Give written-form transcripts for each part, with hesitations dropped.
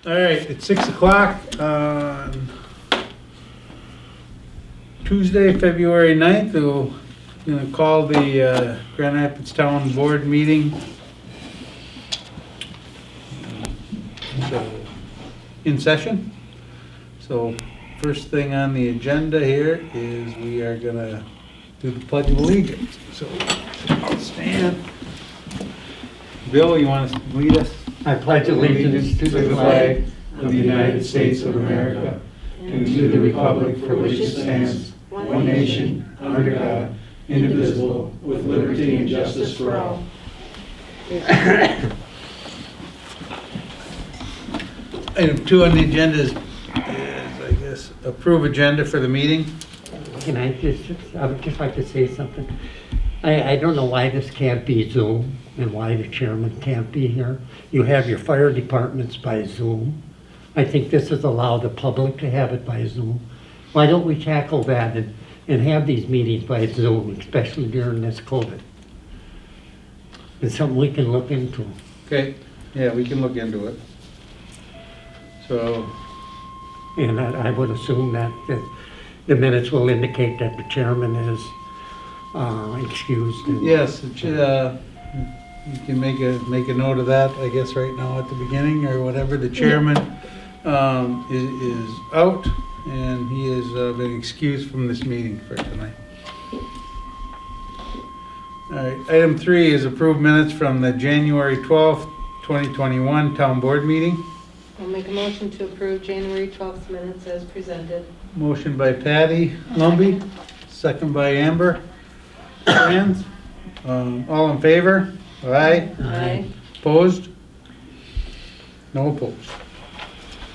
All right, it's 6 o'clock on Tuesday, February 9th. We're going to call the Grand Rapids Town Board meeting in session. So first thing on the agenda here is we are going to do the Pledge of Allegiance. So I'll stand. Bill, you want to lead us? I pledge allegiance to the flag of the United States of America and to the republic for which it stands, one nation, under God, indivisible, with liberty and justice for all. Item 2 on the agenda is, I guess, approve agenda for the meeting. I would just like to say something. I don't know why this can't be Zoom and why the chairman can't be here. You have your fire departments by Zoom. I think this is allow the public to have it by Zoom. Why don't we tackle that and have these meetings by Zoom, especially during this COVID? It's something we can look into. Okay, yeah, we can look into it. So, And I would assume that the minutes will indicate that the chairman is excused. yes, you can make a note of that, I guess, right now at the beginning or whatever. The chairman is out and he has been excused from this meeting for tonight. All right, item 3 is approved minutes from the January 12th, 2021 Town Board meeting. I'll make a motion to approve January 12th minutes as presented. Motion by Patty Lumby, second by Amber Franz. All in favor? Aye. Aye. Opposed? No opposed.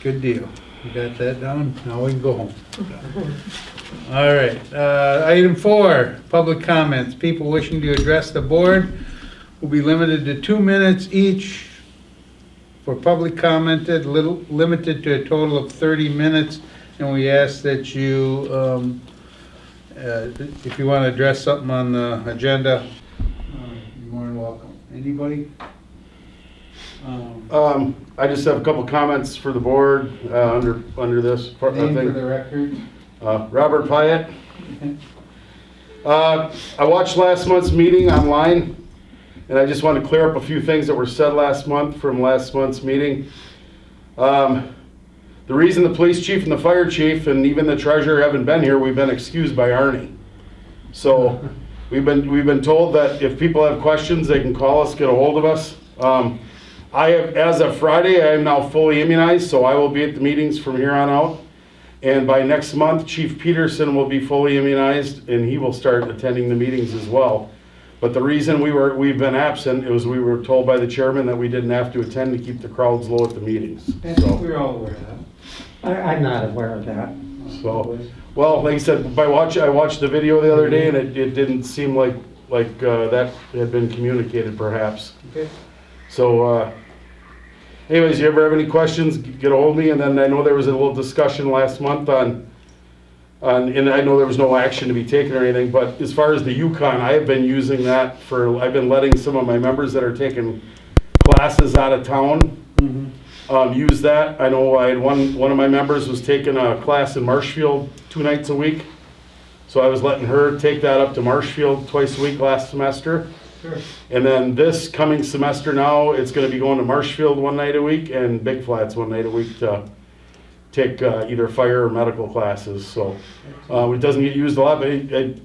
Good deal. We got that down. Now we can go home. All right. Item 4, public comments. People wishing to address the board will be limited to 2 minutes each for public commented, limited to a total of 30 minutes. And we ask that you, if you want to address something on the agenda, you're more than welcome. Anybody? I just have a couple comments for the board under this part. Name for the record. Robert Pyatt. I watched last month's meeting online, and I just want to clear up a few things that were said last month from last month's meeting. The reason the police chief and the fire chief and even the treasurer haven't been here, we've been excused by Arnie. So we've been told that if people have questions, they can call us, get a hold of us. I have, as of Friday, I am now fully immunized, so I will be at the meetings from here on out. And by next month, Chief Peterson will be fully immunized, and he will start attending the meetings as well. But the reason we've been absent is we were told by the chairman that we didn't have to attend to keep the crowds low at the meetings. I think we're all aware of that. I'm not aware of that. So, well, like I said, I watched the video the other day, and it didn't seem like that had been communicated, perhaps. Okay. So, anyways, you ever have any questions, get a hold of me. And then I know there was a little discussion last month on, and I know there was no action to be taken or anything, but as far as the Yukon, I have been using that I've been letting some of my members that are taking classes out of town use that. I know I had one of my members was taking a class in Marshfield 2 nights a week. So I was letting her take that up to Marshfield twice a week last semester. Sure. And then this coming semester now, it's going to be going to Marshfield 1 night a week and Big Flats 1 night a week to take either fire or medical classes. So it doesn't get used a lot, but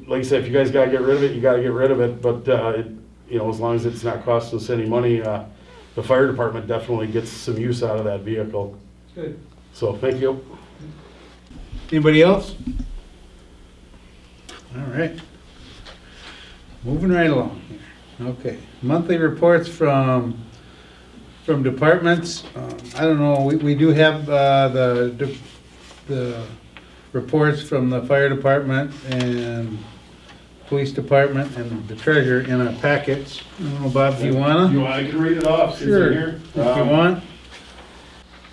like I said, if you guys got to get rid of it, you got to get rid of it. But as long as it's not costing us any money, the fire department definitely gets some use out of that vehicle. Good. So thank you. Anybody else? All right. Moving right along here. Okay. Monthly reports from departments. I don't know. We do have the reports from the fire department and police department and the treasurer in our packets. I don't know, Bob, do you wanna? I can read it off. Sure. If you want.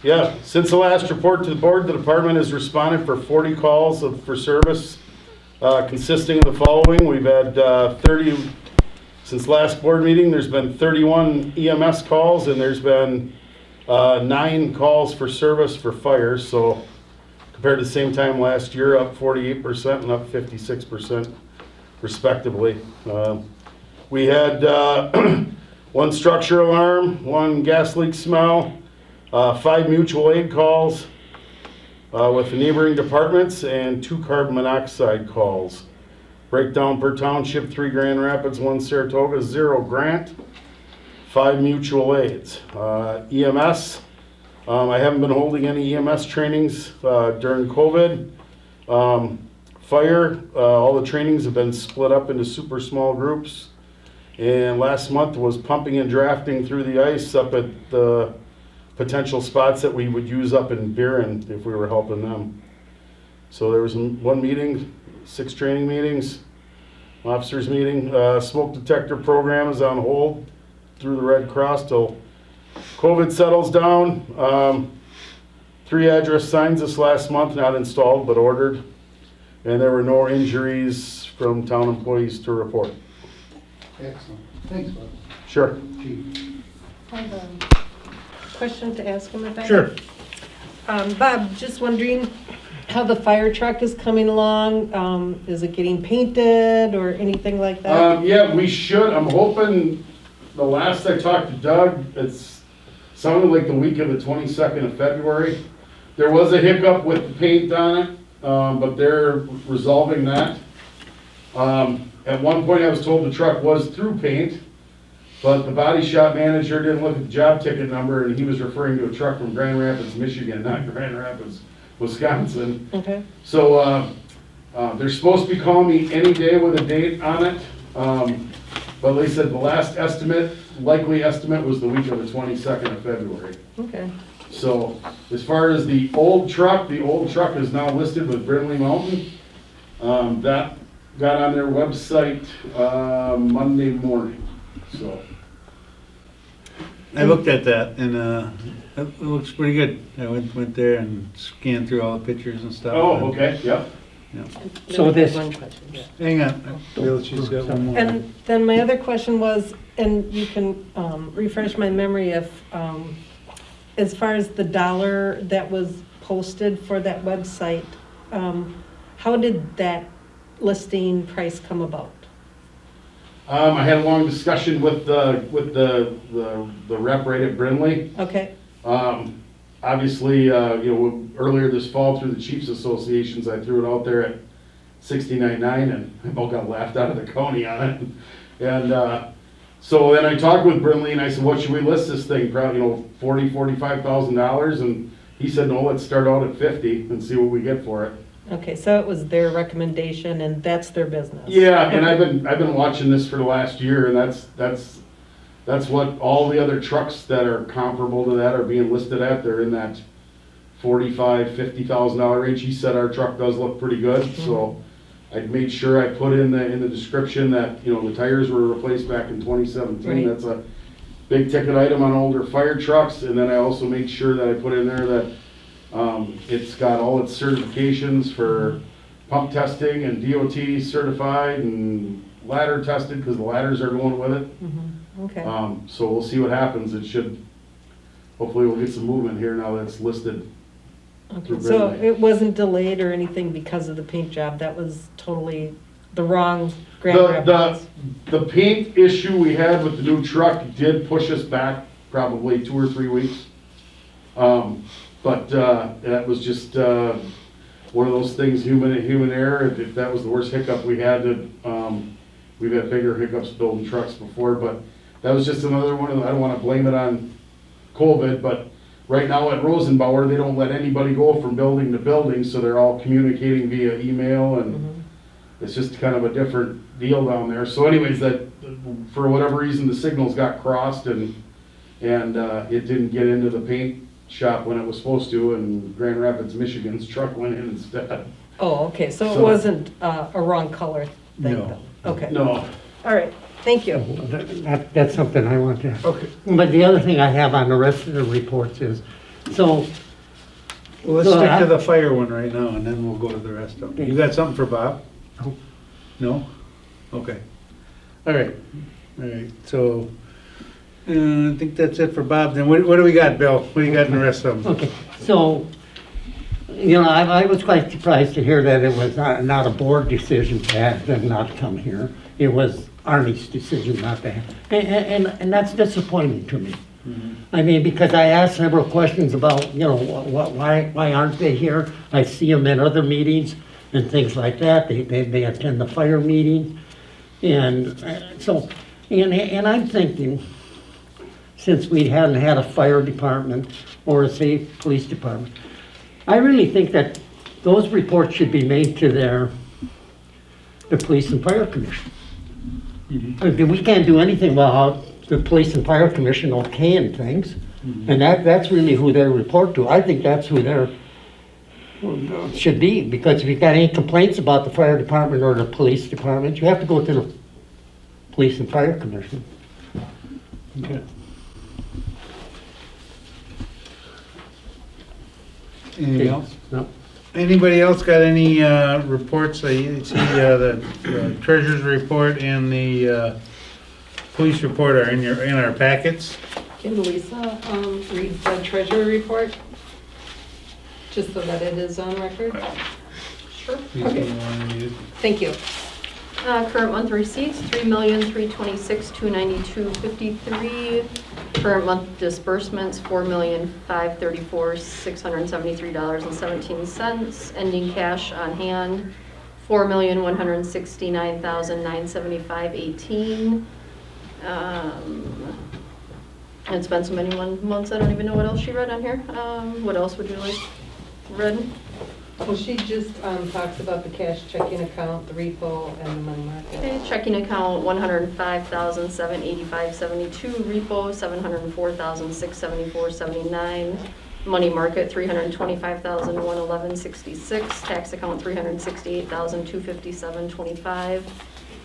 Yeah, since the last report to the board, the department has responded for 40 calls for service, consisting of the following. We've had 30, since last board meeting, there's been 31 EMS calls, and there's been 9 calls for service for fires, so compared to the same time last year, up 48% and up 56% respectively. We had 1 structure alarm, 1 gas leak smell, 5 mutual aid calls with the neighboring departments, and 2 carbon monoxide calls. Breakdown per township: 3 Grand Rapids, 1 Saratoga, 0 Grant, 5 mutual aids. EMS, I haven't been holding any EMS trainings during COVID. Fire, all the trainings have been split up into super small groups. And last month was pumping and drafting through the ice up at the potential spots that we would use up in Buren if we were helping them. So there was 1 meeting, 6 training meetings, officers meeting. Smoke detector program is on hold through the Red Cross till COVID settles down. 3 address signs this last month, not installed but ordered. And there were no injuries from town employees to report. Excellent. Thanks, Bob. Sure. Chief. I have a question to ask him if I may. Sure. Bob, just wondering how the fire truck is coming along. Is it getting painted or anything like that? Yeah, we should. I'm hoping, the last I talked to Doug, it's sounded like the week of the 22nd of February. There was a hiccup with the paint on it, but they're resolving that. At one point I was told the truck was through paint, but the body shop manager didn't look at the job ticket number, and he was referring to a truck from Grand Rapids, Michigan, not Grand Rapids, Wisconsin. Okay. So they're supposed to be calling me any day with a date on it. But they said the last estimate, likely estimate, was the week of the 22nd of February. Okay. So as far as the old truck is now listed with Brindley Mountain. That got on their website Monday morning, so. I looked at that and it looks pretty good. I went there and scanned through all the pictures and stuff. Oh, okay, yep. So this- One question. Hang on. Bill, she's got one more. And then my other question was, and you can refresh my memory if, as far as the dollar that was posted for that website, how did that listing price come about? I had a long discussion with the rep right at Brindley. Okay, Obviously, earlier this fall through the Chiefs Associations, I threw it out there at $69.9, and I about got laughed out of the county on it. And so then I talked with Brindley and I said, what should we list this thing? Probably, $40,000-$45,000. And he said, no, let's start out at 50 and see what we get for it. okay, so it was their recommendation and that's their business? Yeah, and I've been watching this for the last year, and that's what all the other trucks that are comparable to that are being listed at. They're in that $45,000-$50,000 range. He said our truck does look pretty good, so I made sure I put in the description that, the tires were replaced back in 2017. Right. That's a big ticket item on older fire trucks. And then I also made sure that I put in there that it's got all its certifications for pump testing and DOT certified and ladder tested, because the ladders are going with it. Mhm, okay, So we'll see what happens. Hopefully we'll get some movement here now that it's listed. okay, so it wasn't delayed or anything because of the paint job, that was totally the wrong Grand Rapids? The paint issue we had with the new truck did push us back probably 2 or 3 weeks. But that was just one of those things, human error. If that was the worst hiccup we had, we've had bigger hiccups building trucks before, but that was just another one. I don't want to blame it on COVID, but right now at Rosenbauer, they don't let anybody go from building to building, so they're all communicating via email, and it's just kind of a different deal down there. So anyways, that for whatever reason, the signals got crossed, and it didn't get into the paint shop when it was supposed to, and Grand Rapids, Michigan's truck went in instead. Oh, okay, so it So- wasn't a wrong color thing No. though? Okay, No. all right, thank you. That's something I want to. Okay. But the other thing I have on the rest of the reports is, so, Well, let's So stick I- to the fire one right now, and then we'll go to the rest of them. You got something for Bob? No. No? Okay. All right, so I think that's it for Bob. Then what do we got, Bill? What do you got in the rest of them? Okay, so, you know, I was quite surprised to hear that it was not a board decision to have them not come here. It was Arnie's decision not to have, and that's disappointing to me. I mean, because I asked several questions about, you know, why aren't they here? I see them in other meetings and things like that. They attend the fire meeting. And so, and I'm thinking, since we hadn't had a fire department or a safe police department, I really think that those reports should be made to the police and fire commission. I mean, we can't do anything without the police and fire commission okaying things, and that's really who they report to. I think that's who they should be, because if you've got any complaints about the fire department or the police department, you have to go to the police and fire commission. Okay. Anything else? No. Anybody else got any reports? I see the treasurer's report and the police report are in our packets. Can Lisa read the treasury report? Just so that it is on record? Sure. Lisa, you wanna read it? Thank you. Current month receipts, $3,326,292.53. Current month disbursements, $4,534,673.17. Ending cash on hand, $4,169,975.18. It's been so many months, I don't even know what else she read on here. What else would you like read? Well, she just talks about the cash checking account, the repo, and the money market. Okay, checking account, $105,785.72. Repo, $704,674.79. Money market, $325,111.66. Tax account, $368,257.25.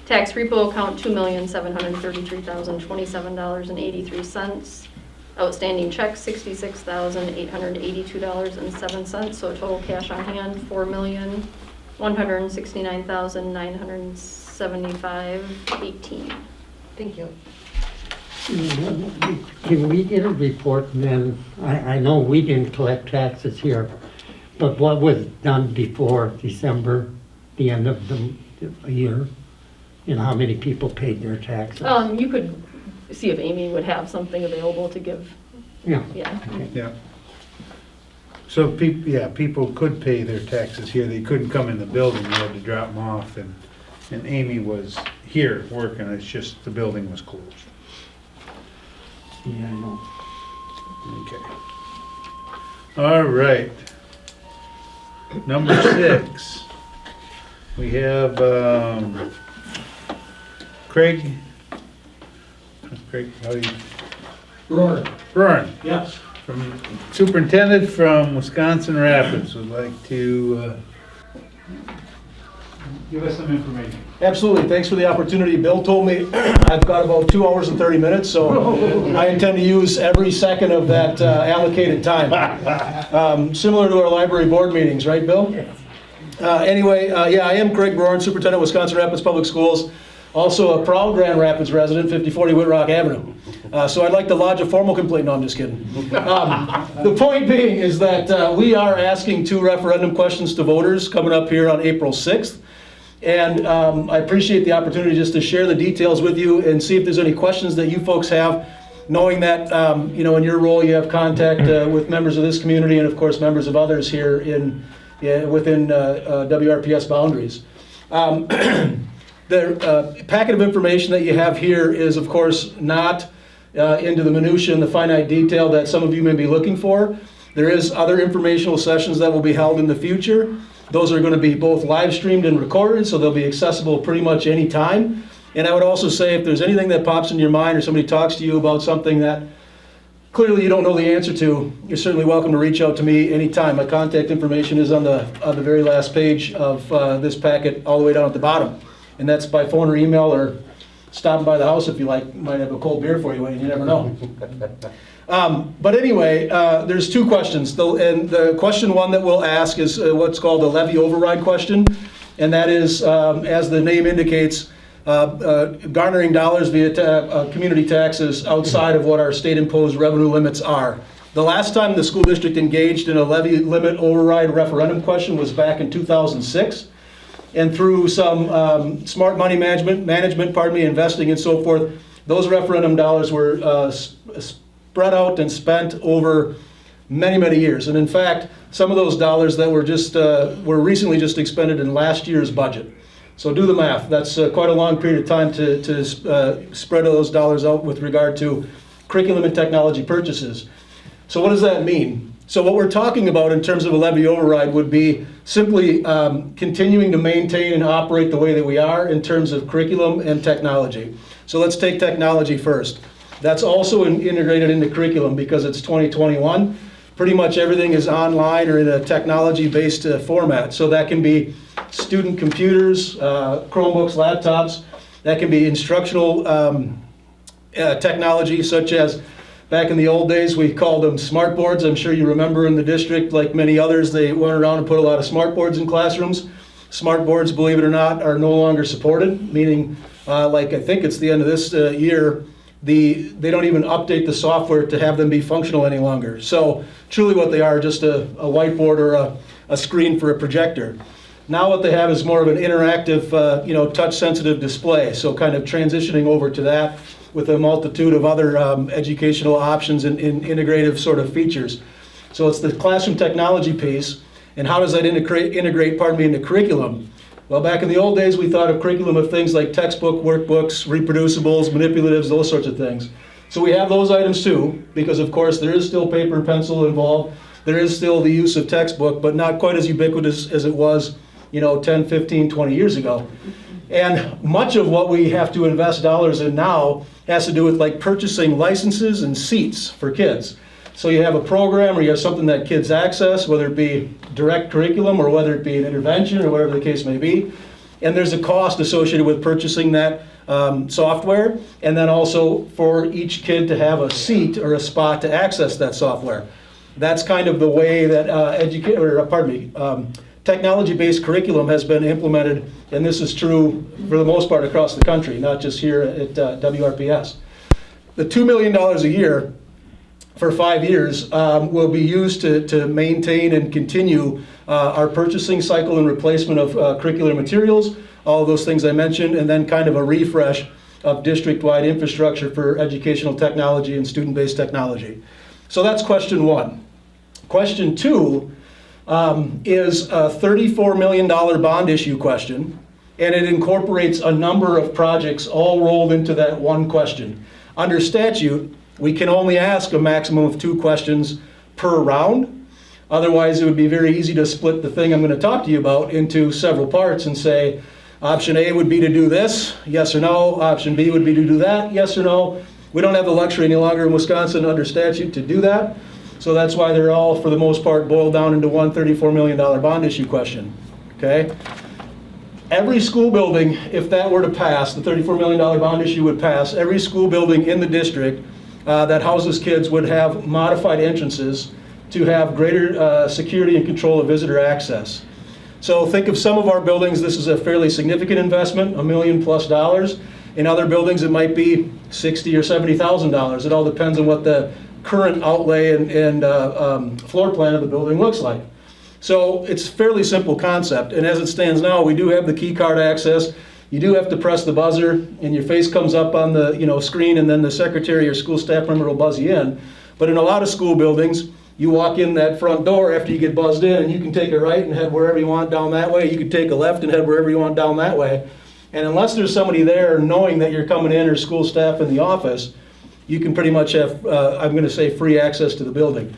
Tax repo account, $2,733,027.83. Outstanding checks, $66,882.07. So total cash on hand, $4,169,975.18. Thank you. Can we get a report then? I know we didn't collect taxes here, but what was done before December, the end of the year? You know, how many people paid their taxes? You could see if Amy would have something available to give. Yeah. Yeah. Yeah. So people could pay their taxes here. They couldn't come in the building. You had to drop them off, and Amy was here working. It's just the building was closed. Yeah, I know. Okay. All right. Number 6. We have Craig, how do you? Roaring. Yes. From Superintendent from Wisconsin Rapids would like to give us some information. Absolutely. Thanks for the opportunity. Bill told me I've got about 2 hours and 30 minutes, so I intend to use every second of that allocated time. Similar to our library board meetings, right, Bill? Anyway, I am Craig Roaring, Superintendent, Wisconsin Rapids Public Schools. Also a proud Grand Rapids resident, 5040 Whitrock Avenue. So I'd like to lodge a formal complaint. No, I'm just kidding. The point being is that we are asking 2 referendum questions to voters coming up here on April 6th. And I appreciate the opportunity just to share the details with you and see if there's any questions that you folks have, knowing that, in your role you have contact with members of this community and of course members of others here within WRPS boundaries. The packet of information that you have here is, of course, not into the minutia and the finite detail that some of you may be looking for. There is other informational sessions that will be held in the future. Those are going to be both live streamed and recorded, so they'll be accessible pretty much any time. And I would also say if there's anything that pops in your mind or somebody talks to you about something that clearly you don't know the answer to, you're certainly welcome to reach out to me anytime. My contact information is on the very last page of this packet all the way down at the bottom. And that's by phone or email or stopping by the house if you like. Might have a cold beer for you, Wayne, you never know. But anyway, there's 2 questions. And the question 1 that we'll ask is what's called a levy override question. And that is, as the name indicates, garnering dollars via community taxes outside of what our state-imposed revenue limits are. The last time the school district engaged in a levy limit override referendum question was back in 2006. And through some smart money management, investing and so forth, those referendum dollars were spread out and spent over many, many years. And in fact, some of those dollars that were recently just expended in last year's budget. So do the math. That's quite a long period of time to spread those dollars out with regard to curriculum and technology purchases. So what does that mean? So what we're talking about in terms of a levy override would be simply continuing to maintain and operate the way that we are in terms of curriculum and technology. So let's take technology first. That's also integrated into curriculum because it's 2021. Pretty much everything is online or in a technology-based format. So that can be student computers, Chromebooks, laptops. That can be instructional technology such as back in the old days, we called them smart boards. I'm sure you remember in the district, like many others, they went around and put a lot of smart boards in classrooms. Smart boards, believe it or not, are no longer supported, meaning, like I think it's the end of this year, they don't even update the software to have them be functional any longer. So truly what they are, just a whiteboard or a screen for a projector. Now what they have is more of an interactive, touch-sensitive display, so kind of transitioning over to that with a multitude of other educational options and integrative sort of features. So it's the classroom technology piece, and how does that integrate into curriculum? Well, back in the old days, we thought of curriculum of things like textbook, workbooks, reproducibles, manipulatives, those sorts of things. So we have those items too, because of course there is still paper and pencil involved. There is still the use of textbook, but not quite as ubiquitous as it was, 10, 15, 20 years ago. And much of what we have to invest dollars in now has to do with like purchasing licenses and seats for kids. So you have a program or you have something that kids access, whether it be direct curriculum or whether it be an intervention or whatever the case may be. And there's a cost associated with purchasing that software, and then also for each kid to have a seat or a spot to access that software. That's kind of the way that technology-based curriculum has been implemented, and this is true for the most part across the country, not just here at WRPS. The $2 million a year for 5 years will be used to maintain and continue our purchasing cycle and replacement of curricular materials, all of those things I mentioned, and then kind of a refresh of district-wide infrastructure for educational technology and student-based technology. So that's question one. Question two is a $34 million bond issue question, and it incorporates a number of projects all rolled into that one question. Under statute, we can only ask a maximum of 2 questions per round. Otherwise, it would be very easy to split the thing I'm going to talk to you about into several parts and say, option A would be to do this, yes or no. Option B would be to do that, yes or no. We don't have the luxury any longer in Wisconsin under statute to do that. So that's why they're all, for the most part, boiled down into one $34 million bond issue question, okay? Every school building, if that were to pass, the $34 million bond issue would pass, every school building in the district that houses kids would have modified entrances to have greater security and control of visitor access. So think of some of our buildings, this is a fairly significant investment, $1 million plus. In other buildings, it might be $60,000 or $70,000. It all depends on what the current outlay and floor plan of the building looks like. So it's a fairly simple concept, and as it stands now, we do have the key card access. You do have to press the buzzer, and your face comes up on the screen, and then the secretary or school staff member will buzz you in. But in a lot of school buildings, you walk in that front door after you get buzzed in, and you can take a right and head wherever you want down that way. You can take a left and head wherever you want down that way. And unless there's somebody there knowing that you're coming in or school staff in the office, you can pretty much have, I'm going to say, free access to the building.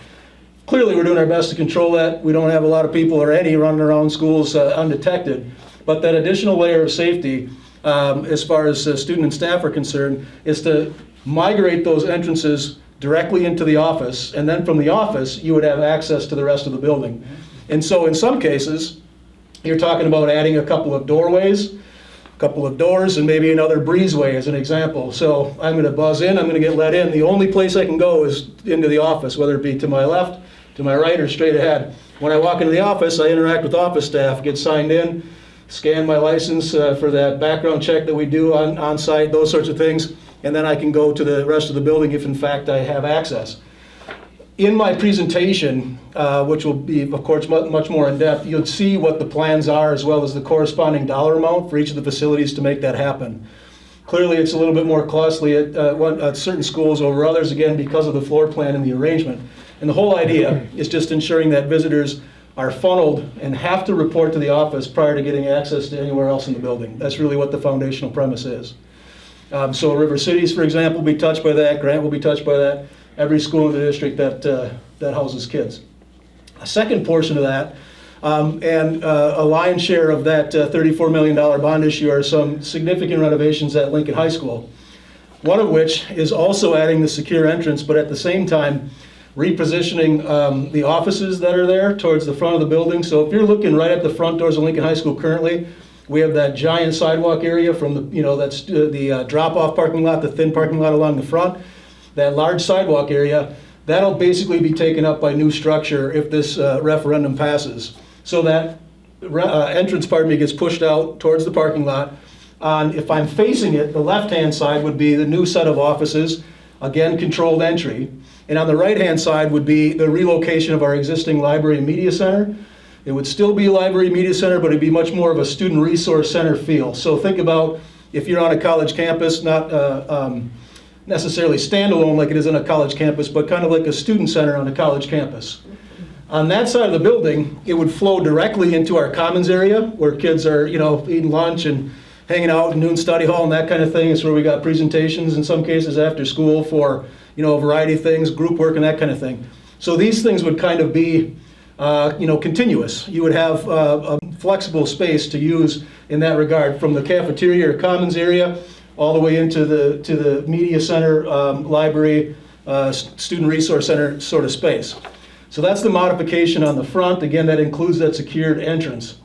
Clearly, we're doing our best to control that. We don't have a lot of people or any running around schools undetected. But that additional layer of safety, as far as student and staff are concerned, is to migrate those entrances directly into the office. And then from the office, you would have access to the rest of the building. And so in some cases, you're talking about adding a couple of doorways, couple of doors, and maybe another breezeway as an example. So I'm going to buzz in, I'm going to get let in. The only place I can go is into the office, whether it be to my left, to my right, or straight ahead. When I walk into the office, I interact with office staff, get signed in, scan my license for that background check that we do on site, those sorts of things, and then I can go to the rest of the building if in fact I have access. In my presentation, which will be, of course, much more in-depth, you'll see what the plans are as well as the corresponding dollar amount for each of the facilities to make that happen. Clearly, it's a little bit more costly at certain schools over others, again, because of the floor plan and the arrangement. And the whole idea is just ensuring that visitors are funneled and have to report to the office prior to getting access to anywhere else in the building. That's really what the foundational premise is. So River Cities, for example, will be touched by that. Grant will be touched by that. Every school in the district that houses kids. A second portion of that, and a lion's share of that $34 million bond issue are some significant renovations at Lincoln High School. One of which is also adding the secure entrance, but at the same time, repositioning the offices that are there towards the front of the building. So if you're looking right at the front doors of Lincoln High School currently, we have that giant sidewalk area from the, that's the drop-off parking lot, the thin parking lot along the front. That large sidewalk area, that'll basically be taken up by new structure if this referendum passes. So that entrance, gets pushed out towards the parking lot. If I'm facing it, the left-hand side would be the new set of offices, again, controlled entry. And on the right-hand side would be the relocation of our existing library and media center. It would still be a library media center, but it'd be much more of a student resource center feel. So think about if you're on a college campus, not necessarily standalone like it is on a college campus, but kind of like a student center on a college campus. On that side of the building, it would flow directly into our commons area where kids are, eating lunch and hanging out in noon study hall and that kind of thing. It's where we got presentations in some cases after school for, a variety of things, group work and that kind of thing. So these things would kind of be, continuous. You would have a flexible space to use in that regard from the cafeteria or commons area all the way into the media center, library, student resource center sort of space. So that's the modification on the front. Again, that includes that secured entrance.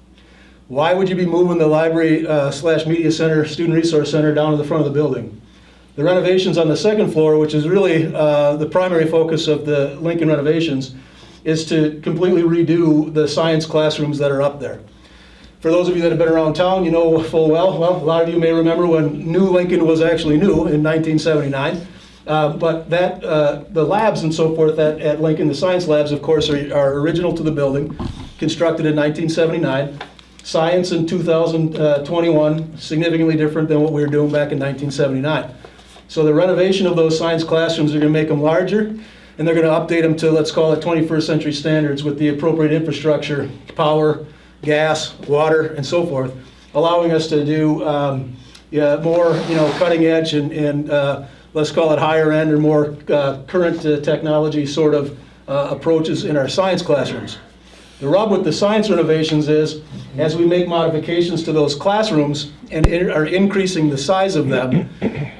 Why would you be moving the library / media center, student resource center down to the front of the building? The renovations on the second floor, which is really the primary focus of the Lincoln renovations, is to completely redo the science classrooms that are up there. For those of you that have been around town, you know full well, a lot of you may remember when new Lincoln was actually new in 1979. But the labs and so forth at Lincoln, the science labs, of course, are original to the building, constructed in 1979. Science in 2021, significantly different than what we were doing back in 1979. So the renovation of those science classrooms are going to make them larger, and they're going to update them to, let's call it 21st century standards with the appropriate infrastructure, power, gas, water, and so forth, allowing us to do more, cutting edge and let's call it higher end or more current technology sort of approaches in our science classrooms. The rub with the science renovations is, as we make modifications to those classrooms and are increasing the size of them,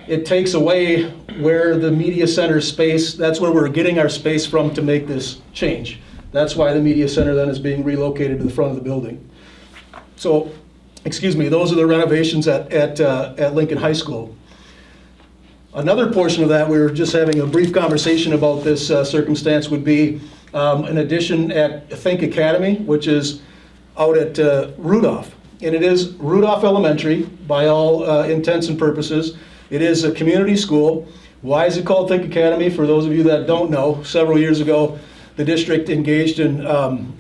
it takes away where the media center space, that's where we're getting our space from to make this change. That's why the media center then is being relocated to the front of the building. So, those are the renovations at Lincoln High School. Another portion of that, we were just having a brief conversation about this circumstance, would be an addition at Think Academy, which is out at Rudolph. And it is Rudolph Elementary by all intents and purposes. It is a community school. Why is it called Think Academy? For those of you that don't know, several years ago, the district engaged in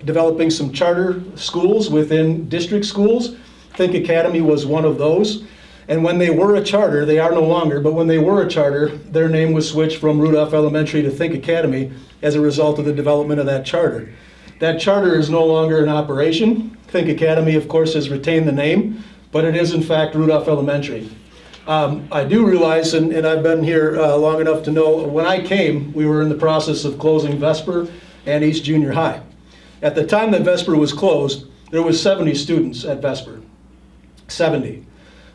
developing some charter schools within district schools. Think Academy was one of those. And when they were a charter, they are no longer, but when they were a charter, their name was switched from Rudolph Elementary to Think Academy as a result of the development of that charter. That charter is no longer in operation. Think Academy, of course, has retained the name, but it is in fact Rudolph Elementary. I do realize, and I've been here long enough to know, when I came, we were in the process of closing Vesper and East Junior High. At the time that Vesper was closed, there was 70 students at Vesper, 70.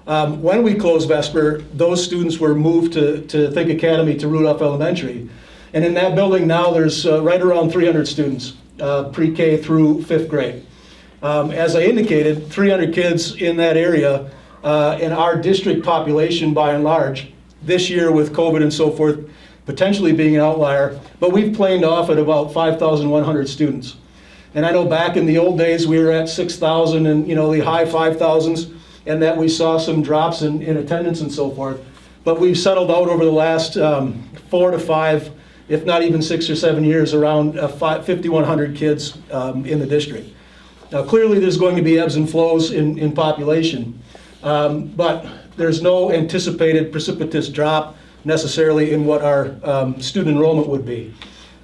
When we closed Vesper, those students were moved to Think Academy to Rudolph Elementary. And in that building now there's right around 300 students, pre-K through 5th grade. As I indicated, 300 kids in that area, and our district population by and large, this year with COVID and so forth, potentially being an outlier, but we've planed off at about 5,100 students. And I know back in the old days, we were at 6,000 and, the high 5,000s, and that we saw some drops in attendance and so forth. But we've settled out over the last 4 to 5, if not even 6 or 7 years, around 5,100 kids in the district. Now, clearly, there's going to be ebbs and flows in population, but there's no anticipated precipitous drop necessarily in what our student enrollment would be.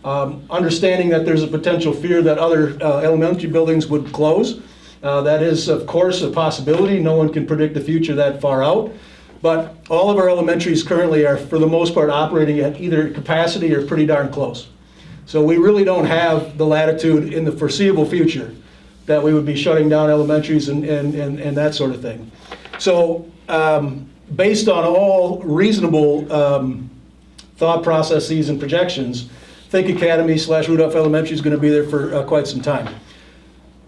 Understanding that there's a potential fear that other elementary buildings would close. That is, of course, a possibility. No one can predict the future that far out. But all of our elementaries currently are, for the most part, operating at either capacity or pretty darn close. So we really don't have the latitude in the foreseeable future that we would be shutting down elementaries and that sort of thing. So based on all reasonable thought processes and projections, Think Academy / Rudolph Elementary is going to be there for quite some time.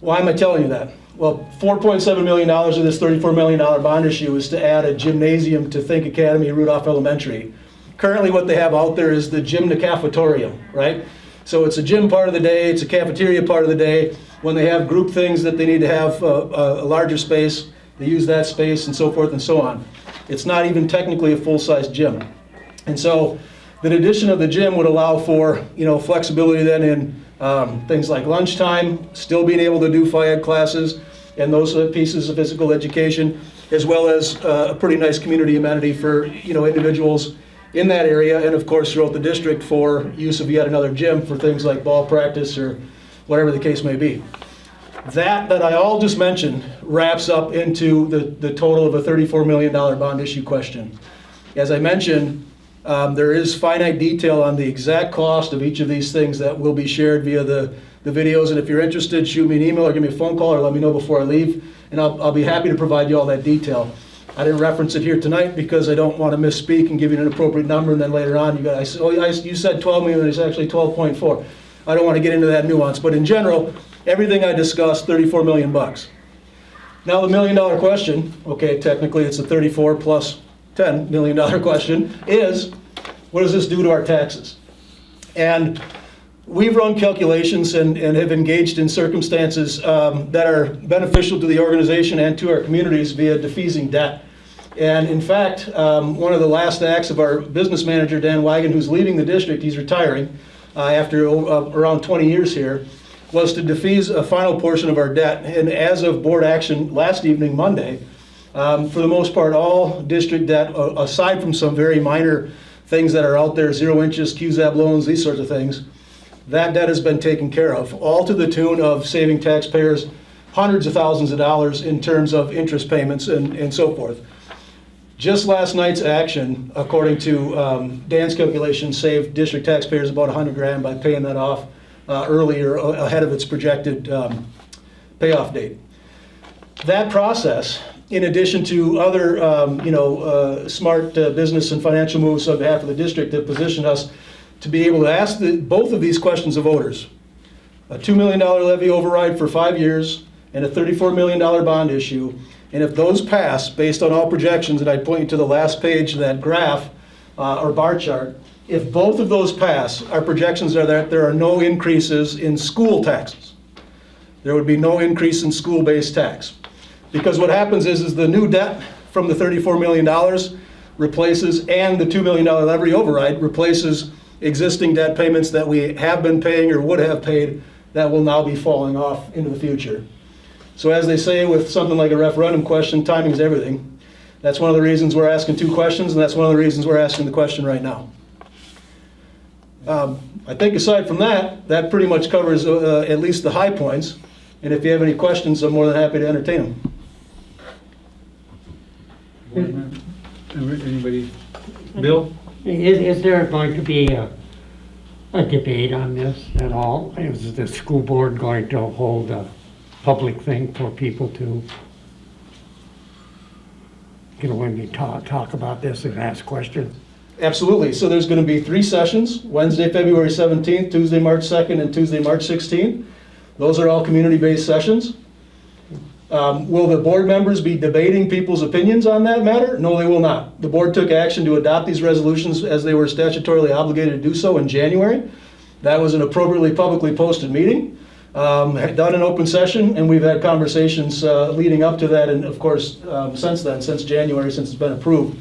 Why am I telling you that? Well, $4.7 million of this $34 million bond issue is to add a gymnasium to Think Academy Rudolph Elementary. Currently what they have out there is the gym to cafeteria, right? So it's a gym part of the day, it's a cafeteria part of the day. When they have group things that they need to have a larger space, they use that space and so forth and so on. It's not even technically a full-size gym. And so the addition of the gym would allow for, flexibility then in things like lunchtime, still being able to do phy ed classes and those pieces of physical education, as well as a pretty nice community amenity for, individuals in that area, and of course throughout the district for use of yet another gym for things like ball practice or whatever the case may be. That I all just mentioned wraps up into the total of a $34 million bond issue question. As I mentioned, there is finite detail on the exact cost of each of these things that will be shared via the videos, and if you're interested, shoot me an email or give me a phone call or let me know before I leave, and I'll be happy to provide you all that detail. I didn't reference it here tonight because I don't want to misspeak and give you an appropriate number, and then later on you said 12 million and it's actually 12.4. I don't want to get into that nuance, but in general, everything I discussed, 34 million bucks. Now the $1 million question, okay, technically it's a 34 plus $10 million question, is what does this do to our taxes? And we've run calculations and have engaged in circumstances that are beneficial to the organization and to our communities via defeasing debt. And in fact, one of the last acts of our business manager, Dan Wagon, who's leaving the district, he's retiring after around 20 years here, was to defease a final portion of our debt. And as of board action last evening, Monday, for the most part, all district debt, aside from some very minor things that are out there, 0 interest, QZAB loans, these sorts of things, that debt has been taken care of, all to the tune of saving taxpayers hundreds of thousands of dollars in terms of interest payments and so forth. Just last night's action, according to Dan's calculations, saved district taxpayers about $100,000 by paying that off earlier, ahead of its projected payoff date. That process, in addition to other smart business and financial moves on behalf of the district, have positioned us to be able to ask both of these questions of voters. A $2 million levy override for 5 years and a $34 million bond issue. And if those pass, based on all projections, and I'd point you to the last page of that graph or bar chart, if both of those pass, our projections are that there are no increases in school taxes. There would be no increase in school-based tax. Because what happens is the new debt from the $34 million replaces, and the $2 million levy override replaces existing debt payments that we have been paying or would have paid that will now be falling off into the future. So as they say with something like a referendum question, timing is everything. That's one of the reasons we're asking 2 questions, and that's one of the reasons we're asking the question right now. I think aside from that, that pretty much covers at least the high points. And if you have any questions, I'm more than happy to entertain them. Anybody? Bill? Is there going to be a debate on this at all? Is the school board going to hold a public thing for people to, when we talk about this and ask questions? Absolutely. So there's going to be 3 sessions, Wednesday, February 17th, Tuesday, March 2nd, and Tuesday, March 16th. Those are all community-based sessions. Will the board members be debating people's opinions on that matter? No, they will not. The board took action to adopt these resolutions as they were statutorily obligated to do so in January. That was an appropriately publicly posted meeting. Had done an open session, and we've had conversations leading up to that, and of course, since then, since January, since it's been approved.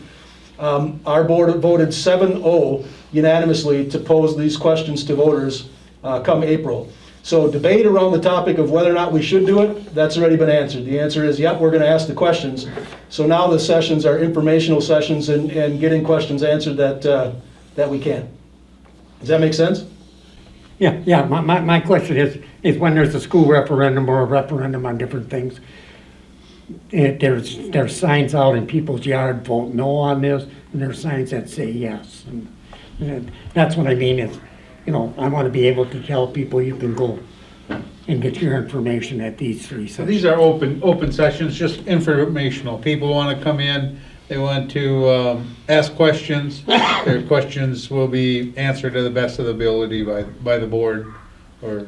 Our board voted 7-0 unanimously to pose these questions to voters come April. So debate around the topic of whether or not we should do it, that's already been answered. The answer is, yep, we're going to ask the questions. So now the sessions are informational sessions and getting questions answered that we can. Does that make sense? Yeah, my question is when there's a school referendum or a referendum on different things, there's signs out in people's yard, vote no on this, and there's signs that say yes. And that's what I mean is, I want to be able to tell people you can go and get your information at these 3 So sessions. these are open sessions, just informational. People want to come in, they want to ask questions. Their questions will be answered to the best of the ability by the board or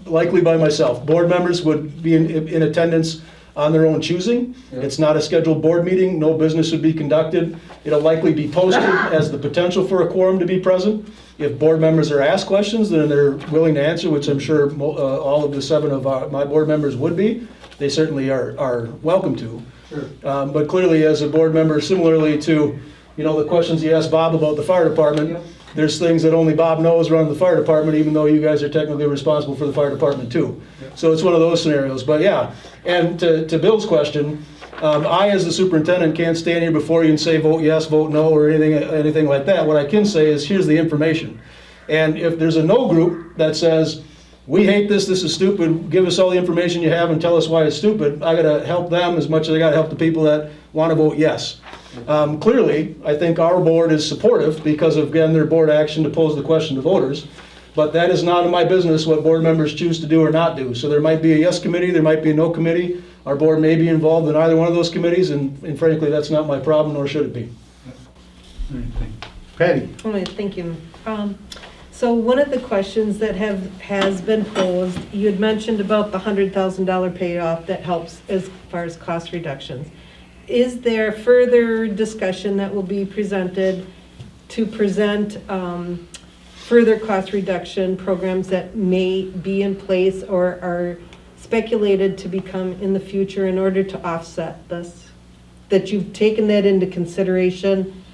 Likely by myself. Board members would be in attendance on their own choosing. Yeah. It's not a scheduled board meeting, no business would be conducted. It'll likely be posted as the potential for a quorum to be present. If board members are asked questions, then they're willing to answer, which I'm sure all of the 7 of my board members would be. They certainly are welcome to. Sure. But clearly, as a board member, similarly to, the questions you asked Bob about the fire department, Yep. there's things that only Bob knows around the fire department, even though you guys are technically responsible for the fire department too. Yep. So it's one of those scenarios. But yeah, and to Bill's question, I, as the superintendent, can't stand here before you and say vote yes, vote no, or anything like that. What I can say is, here's the information. And if there's a no group that says, we hate this is stupid, give us all the information you have and tell us why it's stupid, I gotta help them as much as I gotta help the people that wanna vote yes. Clearly, I think our board is supportive because of, again, their board action to pose the question to voters. But that is not in my business what board members choose to do or not do. So there might be a yes committee, there might be a no committee. Our board may be involved in either one of those committees, and frankly, that's not my problem, nor should it be. Patty. All right, thank you. So one of the questions that has been posed, you had mentioned about the $100,000 payoff that helps as far as cost reductions. Is there further discussion that will be presented to present further cost reduction programs that may be in place or are speculated to become in the future in order to offset this? That you've taken that into consideration,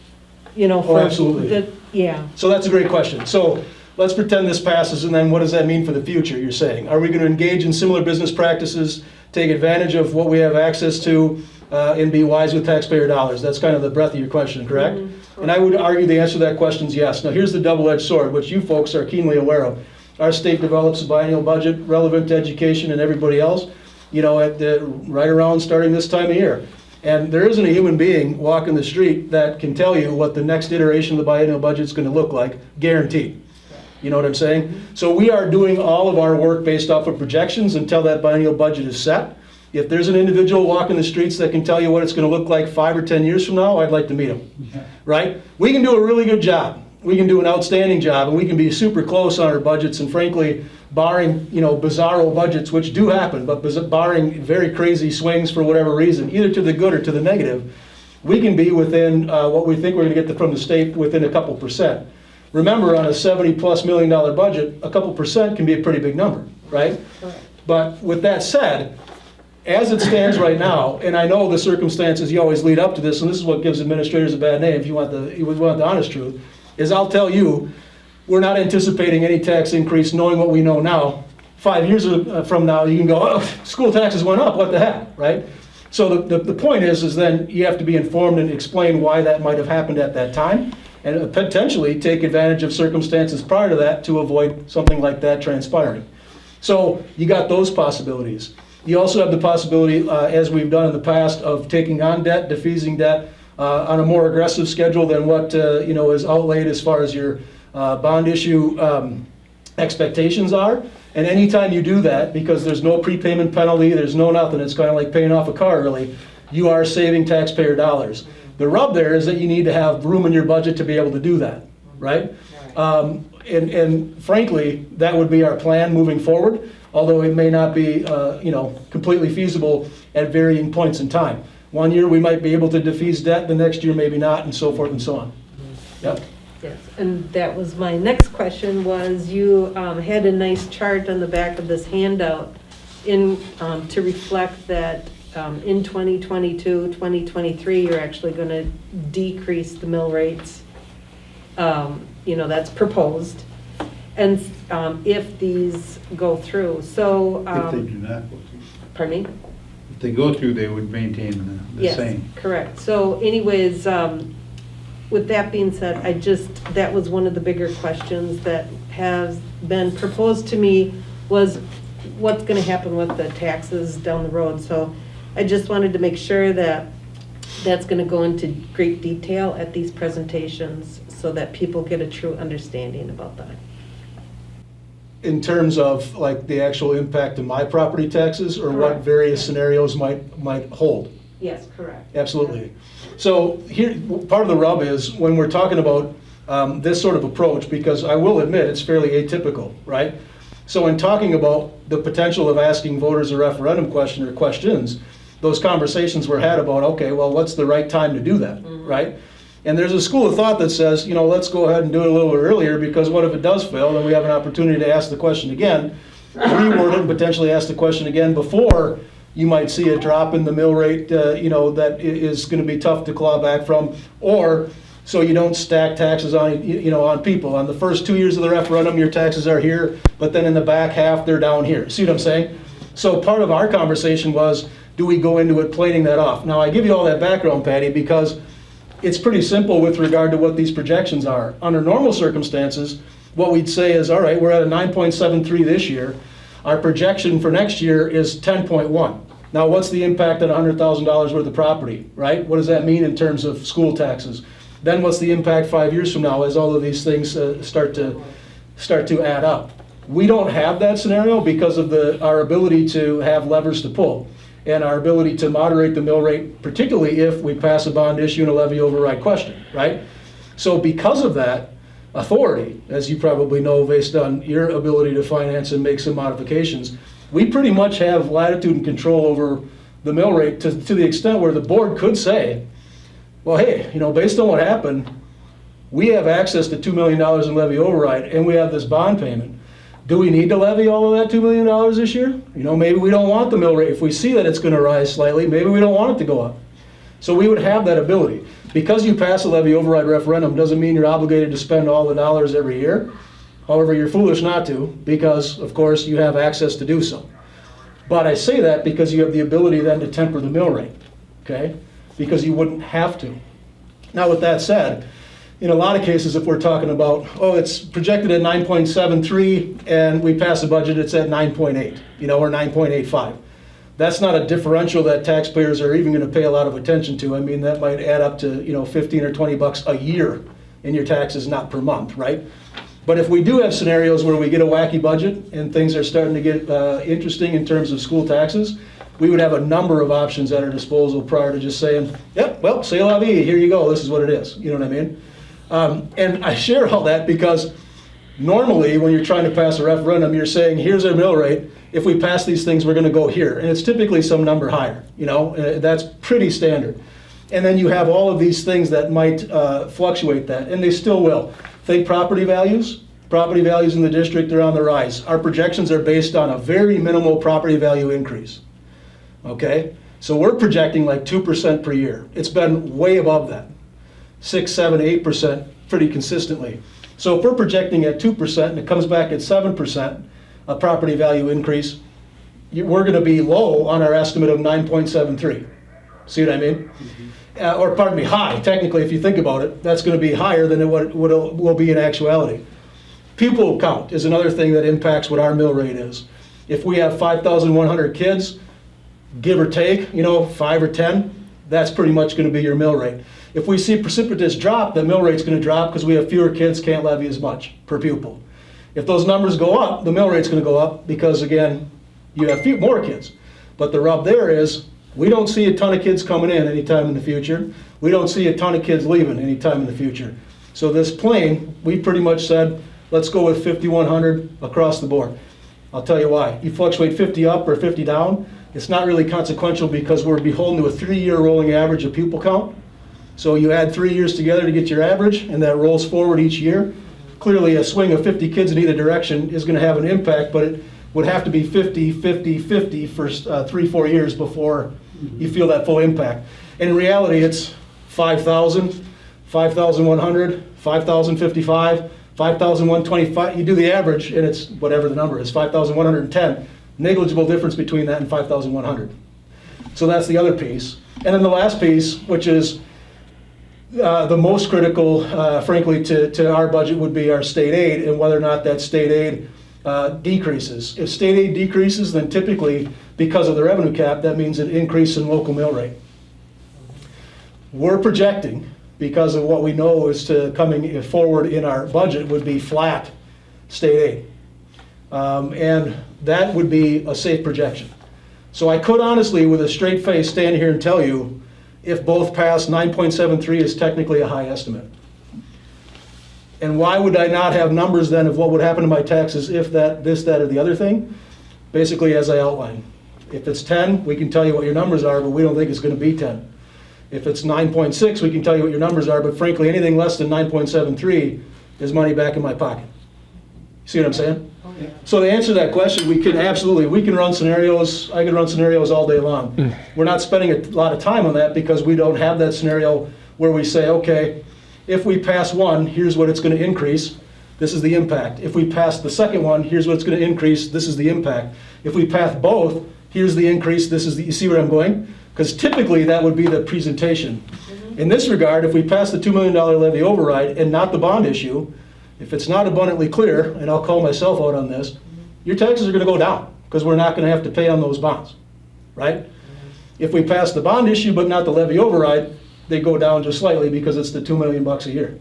for absolutely. Yeah. So that's a great question. So let's pretend this passes, and then what does that mean for the future, you're saying? Are we going to engage in similar business practices, take advantage of what we have access to, and be wise with taxpayer dollars? That's kind of the breadth of your question, correct? And I would argue the answer to that question is yes. Now here's the double-edged sword, which you folks are keenly aware of. Our state develops a biennial budget relevant to education and everybody else, right around starting this time of year. And there isn't a human being walking the street that can tell you what the next iteration of the biennial budget is going to look like, guaranteed. You know what I'm saying? So we are doing all of our work based off of projections until that biennial budget is set. If there's an individual walking the streets that can tell you what it's going to look like 5 or 10 years from now, I'd like to meet them, right? We can do a really good job. We can do an outstanding job, and we can be super close on our budgets, and frankly, barring, bizarro budgets, which do happen, but barring very crazy swings for whatever reason, either to the good or to the negative, we can be within what we think we're going to get from the state within a couple percent. Remember, on a $70+ million budget, a couple percent can be a pretty big number, right? But with that said, as it stands right now, and I know the circumstances you always lead up to this, and this is what gives administrators a bad name, if you want the honest truth, is I'll tell you, we're not anticipating any tax increase knowing what we know now. 5 years from now, you can go, oh, school taxes went up, what the heck, right? So the point is then you have to be informed and explain why that might have happened at that time, and potentially take advantage of circumstances prior to that to avoid something like that transpiring. So you got those possibilities. You also have the possibility, as we've done in the past, of taking on debt, defeasing debt on a more aggressive schedule than what is outlaid as far as your bond issue expectations are. And anytime you do that, because there's no prepayment penalty, there's no nothing, it's kind of like paying off a car really, you are saving taxpayer dollars. The rub there is that you need to have room in your budget to be able to do that, right? And frankly, that would be our plan moving forward, although it may not be completely feasible at varying points in time. 1 year we might be able to defease debt, the next year maybe not, and so forth and so on. Yep. Yes, and that was my next question, was you had a nice chart on the back of this handout to reflect that in 2022, 2023, you're actually going to decrease the mill rates. That's proposed. And if these go through, so. If they do not go through. Pardon me? If they go through, they would maintain the same. Yes, correct. So anyways, with that being said, that was one of the bigger questions that has been proposed to me, was what's gonna happen with the taxes down the road. So I just wanted to make sure that that's gonna go into great detail at these presentations so that people get a true understanding about that. In terms of like the actual impact of my property taxes, or what Correct. various scenarios might hold? Yes, correct. Absolutely. So here, part of the rub is when we're talking about this sort of approach, because I will admit it's fairly atypical, right? So in talking about the potential of asking voters a referendum question or questions, those conversations were had about, okay, well, what's the right time to do that, right? And there's a school of thought that says, let's go ahead and do it a little earlier, because what if it does fail, then we have an opportunity to ask the question again, reword it, and potentially ask the question again before you might see a drop in the mill rate, that is going to be tough to claw back from, or so you don't stack taxes on, on people. On the first 2 years of the referendum, your taxes are here, but then in the back half, they're down here. See what I'm saying? So part of our conversation was, do we go into it planing that off? Now, I give you all that background, Patty, because it's pretty simple with regard to what these projections are. Under normal circumstances, what we'd say is, all right, we're at a 9.73 this year. Our projection for next year is 10.1. Now, what's the impact on $100,000 worth of property, right? What does that mean in terms of school taxes? Then what's the impact 5 years from now as all of these things start to add up? We don't have that scenario because of our ability to have levers to pull and our ability to moderate the mill rate, particularly if we pass a bond issue and a levy override question, right? So because of that authority, as you probably know, based on your ability to finance and make some modifications, we pretty much have latitude and control over the mill rate to the extent where the board could say, well, hey, based on what happened, we have access to $2 million in levy override and we have this bond payment. Do we need to levy all of that $2 million this year? Maybe we don't want the mill rate. If we see that it's going to rise slightly, maybe we don't want it to go up. So we would have that ability. Because you pass a levy override referendum doesn't mean you're obligated to spend all the dollars every year. However, you're foolish not to, because, of course, you have access to do so. But I say that because you have the ability then to temper the mill rate, okay? Because you wouldn't have to. Now, with that said, in a lot of cases, if we're talking about, it's projected at 9.73 and we pass a budget, it's at 9.8, or 9.85. That's not a differential that taxpayers are even going to pay a lot of attention to. I mean, that might add up to, 15 or 20 bucks a year in your taxes, not per month, right? But if we do have scenarios where we get a wacky budget and things are starting to get interesting in terms of school taxes, we would have a number of options at our disposal prior to just saying, yep, well, c'est la vie, here you go, this is what it is. You know what I mean? And I share all that because normally when you're trying to pass a referendum, you're saying, here's our mill rate. If we pass these things, we're going to go here. And it's typically some number higher. That's pretty standard. And then you have all of these things that might fluctuate that, and they still will. Think property values. Property values in the district are on the rise. Our projections are based on a very minimal property value increase. Okay? So we're projecting like 2% per year. It's been way above that. 6, 7, 8% pretty consistently. So if we're projecting at 2% and it comes back at 7%, a property value increase, we're going to be low on our estimate of 9.73. See what I mean? Or pardon me, high. Technically, if you think about it, that's going to be higher than what it will be in actuality. Pupil count is another thing that impacts what our mill rate is. If we have 5,100 kids, give or take, 5 or 10, that's pretty much going to be your mill rate. If we see a precipitous drop, the mill rate's going to drop because we have fewer kids, can't levy as much per pupil. If those numbers go up, the mill rate's going to go up because, again, you have more kids. But the rub there is we don't see a ton of kids coming in anytime in the future. We don't see a ton of kids leaving anytime in the future. So this plane, we pretty much said, let's go with 5,100 across the board. I'll tell you why. You fluctuate 50 up or 50 down, it's not really consequential because we're beholden to a 3-year rolling average of pupil count. So you add 3 years together to get your average, and that rolls forward each year. Clearly, a swing of 50 kids in either direction is going to have an impact, but it would have to be 50, 50, 50 for 3-4 years before you feel that full impact. And in reality, it's 5,000, 5,100, 5,055, 5,125. You do the average, and it's whatever the number is, 5,110. Negligible difference between that and 5,100. So that's the other piece. And then the last piece, which is the most critical, frankly, to our budget would be our state aid and whether or not that state aid decreases. If state aid decreases, then typically, because of the revenue cap, that means an increase in local mill rate. We're projecting, because of what we know is to coming forward in our budget, would be flat state aid. And that would be a safe projection. So I could honestly, with a straight face, stand here and tell you, if both pass, 9.73 is technically a high estimate. And why would I not have numbers then of what would happen to my taxes if that, this, that, or the other thing? Basically, as I outlined. If it's 10, we can tell you what your numbers are, but we don't think it's going to be 10. If it's 9.6, we can tell you what your numbers are, but frankly, anything less than 9.73 is money back in my pocket. See what I'm saying? So to answer that question, we can absolutely, we can run scenarios. I can run scenarios all day long. We're not spending a lot of time on that because we don't have that scenario where we say, okay, if we pass one, here's what it's going to increase. This is the impact. If we pass the second one, here's what it's going to increase. This is the impact. If we pass both, here's the increase. This is the, you see where I'm going? Because typically that would be the presentation. In this regard, if we pass the $2 million levy override and not the bond issue, if it's not abundantly clear, and I'll call myself out on this, your taxes are going to go down because we're not going to have to pay on those bonds, right? If we pass the bond issue but not the levy override, they go down just slightly because it's the $2 million a year.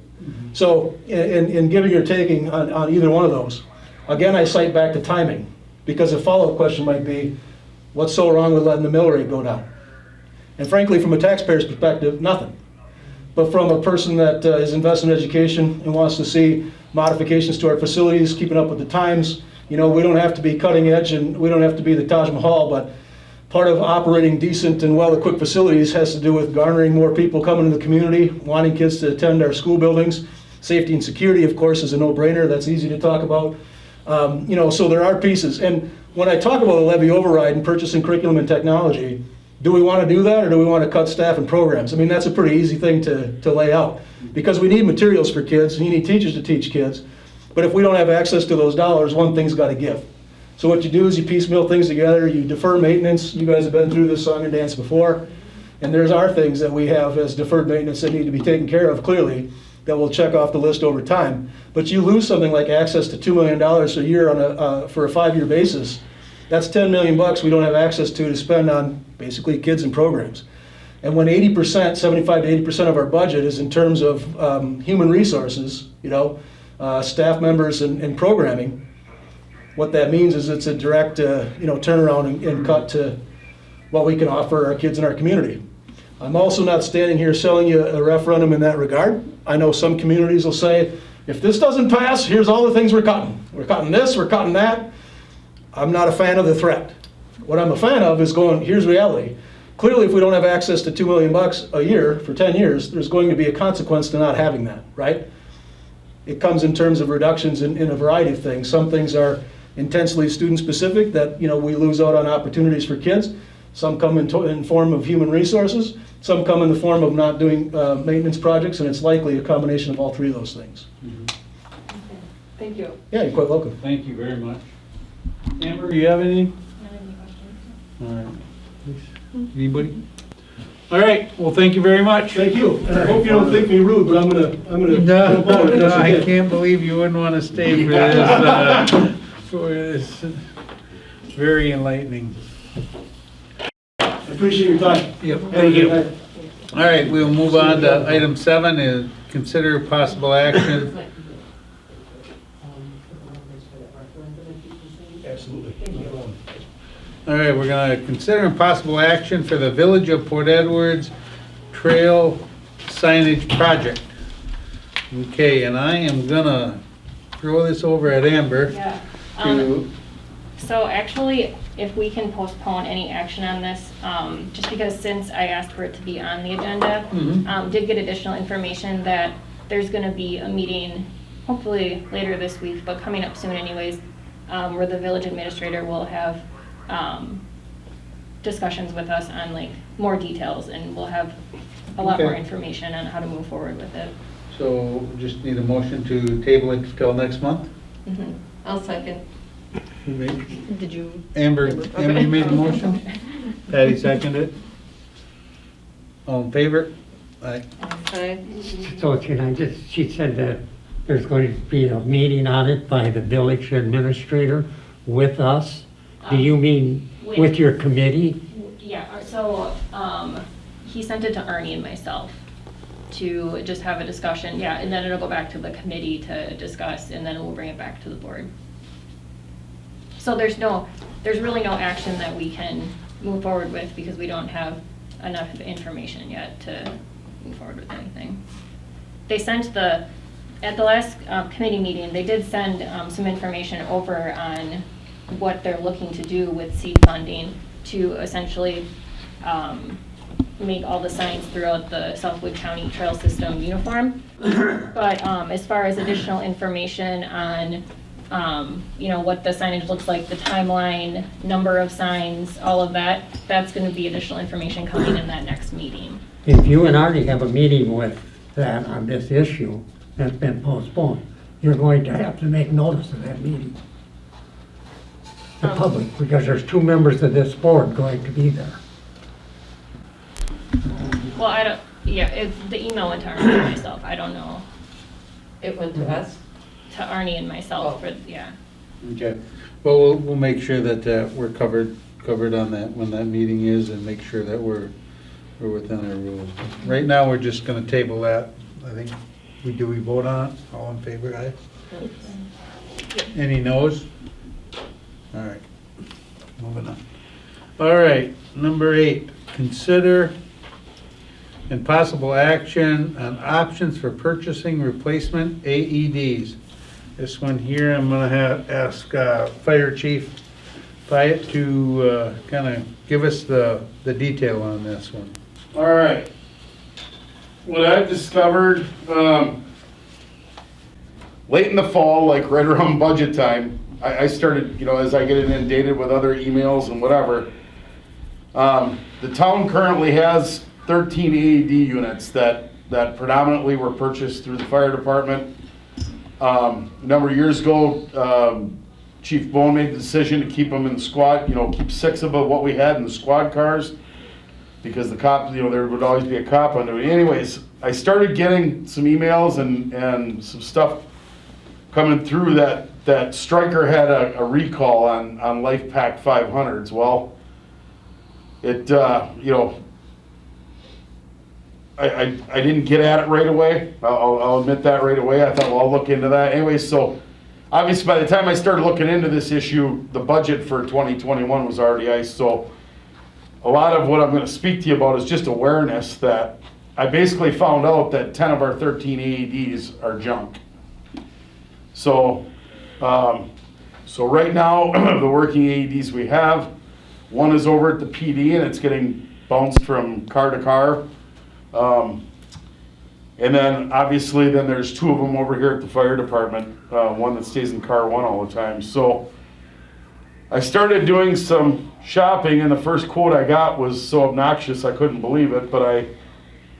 So in giving or taking on either one of those, again, I cite back to timing because a follow-up question might be, what's so wrong with letting the mill rate go down? And frankly, from a taxpayer's perspective, nothing. But from a person that is invested in education and wants to see modifications to our facilities, keeping up with the times, you know, we don't have to be cutting edge and we don't have to be the Taj Mahal, but part of operating decent and well-equipped facilities has to do with garnering more people coming into the community, wanting kids to attend our school buildings. Safety and security, of course, is a no-brainer. That's easy to talk about. You know, so there are pieces. And when I talk about a levy override and purchasing curriculum and technology, do we want to do that or do we want to cut staff and programs? I mean, that's a pretty easy thing to lay out because we need materials for kids and you need teachers to teach kids. But if we don't have access to those dollars, one thing's got to give. So what you do is you piecemeal things together, you defer maintenance. You guys have been through this song and dance before. And there's our things that we have as deferred maintenance that need to be taken care of clearly that we'll check off the list over time. But you lose something like access to $2 million a year on for a 5-year basis. That's $10 million we don't have access to spend on basically kids and programs. And when 80%, 75 to 80% of our budget is in terms of human resources, you know, staff members and programming, what that means is it's a direct, you know, turnaround and cut to what we can offer our kids in our community. I'm also not standing here selling you a referendum in that regard. I know some communities will say, if this doesn't pass, here's all the things we're cutting. We're cutting this, we're cutting that. I'm not a fan of the threat. What I'm a fan of is going, here's reality. Clearly, if we don't have access to $2 million a year for 10 years, there's going to be a consequence to not having that, right? It comes in terms of reductions in a variety of things. Some things are intensely student-specific that, you know, we lose out on opportunities for kids. Some come in form of human resources. Some come in the form of not doing maintenance projects, and it's likely a combination of all three of those things. Thank you. Yeah, you're quite welcome. Thank you very much. Amber, do you have anything? Not any questions? All right. Anybody? All right, well, thank you very much. Thank you. And I hope you don't think me rude, but I'm gonna jump on it. No, Yes, I you did. can't believe you wouldn't want to stay for this very enlightening. I appreciate your time. Yep, Have a thank good you. night. All right, we'll move on to item 7, is consider possible action. Absolutely. All right, we're gonna consider possible action for the Village of Port Edwards Trail Signage Project. Okay, and I am gonna throw this over at Amber Yeah. to, So actually, if we can postpone any action on this, just because since I asked for it to be on the agenda, did get additional information that there's gonna be a meeting, hopefully later this week, but coming up soon anyways, where the village administrator will have discussions with us on like more details, and we'll have a lot more Okay. information on how to move forward with it. So just need a motion to table it till next month? Mhm. I'll second. Who made- Did you? Amber, Okay. Amber made the motion? Patty seconded it? All in favor? Aye. Aye. So can I just, she said that there's going to be a meeting on it by the village administrator with us. Do you mean with your committee? Yeah, so, he sent it to Ernie and myself to just have a discussion, yeah, and then it'll go back to the committee to discuss, and then we'll bring it back to the board. So there's really no action that we can move forward with because we don't have enough information yet to move forward with anything. They sent at the last committee meeting, they did send some information over on what they're looking to do with seed funding to essentially make all the signs throughout the Southwood County trail system uniform. But as far as additional information on, what the signage looks like, the timeline, number of signs, all of that, that's going to be additional information coming in that next meeting. If you and Artie have a meeting with that on this issue that's been postponed, you're going to have to make notice of that meeting. The public, because there's 2 members of this board going to be there. Well, the email went to Arnie and myself. I don't know, It went to us? to Arnie and myself, Oh. yeah. Okay. Well, we'll make sure that we're covered on that when that meeting is, and make sure that we're within our rules. Right now, we're just gonna table that. I think, we vote on it? All in favor, aye? Any no's? All right, moving on. All right, number 8, consider and possible action on options for purchasing replacement AEDs. This one here, I'm gonna ask Fire Chief Pyatt to kind of give us the detail on this one. All right. What I've discovered, late in the fall, like right around budget time, I started, as I get inundated with other emails and whatever. The town currently has 13 AED units that predominantly were purchased through the fire department. A number of years ago, Chief Bone made the decision to keep them in the squad, keep 6 of what we had in the squad cars, because the cop, there would always be a cop under it. Anyways, I started getting some emails and some stuff coming through that Stryker had a recall on Life Pack 500s. Well, it, I didn't get at it right away. I'll admit that right away. I thought, well, I'll look into that. Anyway, so obviously by the time I started looking into this issue, the budget for 2021 was already iced. So a lot of what I'm going to speak to you about is just awareness that I basically found out that 10 of our 13 AEDs are junk. So, so right now, the working AEDs we have, one is over at the PD and it's getting bounced from car to car. And then obviously then there's 2 of them over here at the fire department, one that stays in car 1 all the time. So I started doing some shopping and the first quote I got was so obnoxious I couldn't believe it, but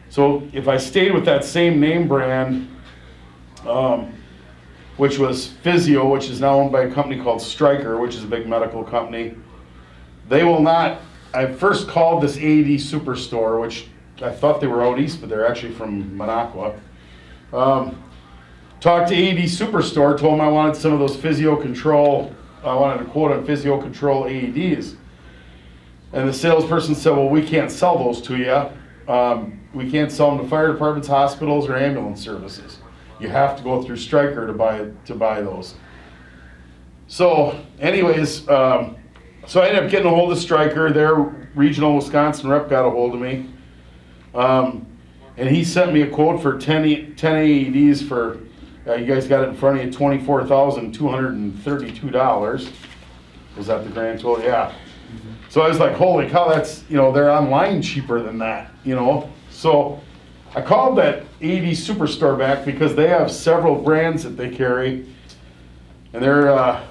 so if I stayed with that same name brand, which was Physio, which is now owned by a company called Stryker, which is a big medical company, they will not, I first called this AED Superstore, which I thought they were out east, but they're actually from Minocqua. Talked to AED Superstore, told them I wanted some of those Physio Control, I wanted a quote on Physio Control AEDs. And the salesperson said, well, we can't sell those to you. We can't sell them to fire departments, hospitals, or ambulance services. You have to go through Stryker to buy those. So anyways, so I ended up getting a hold of Stryker. Their regional Wisconsin rep got a hold of me. And he sent me a quote for 10 AEDs for, you guys got it in front of you, $24,232. Was that the grand total? Yeah. So I was like, holy cow, that's, they're online cheaper than that, So I called that AED Superstore back because they have several brands that they carry. And they're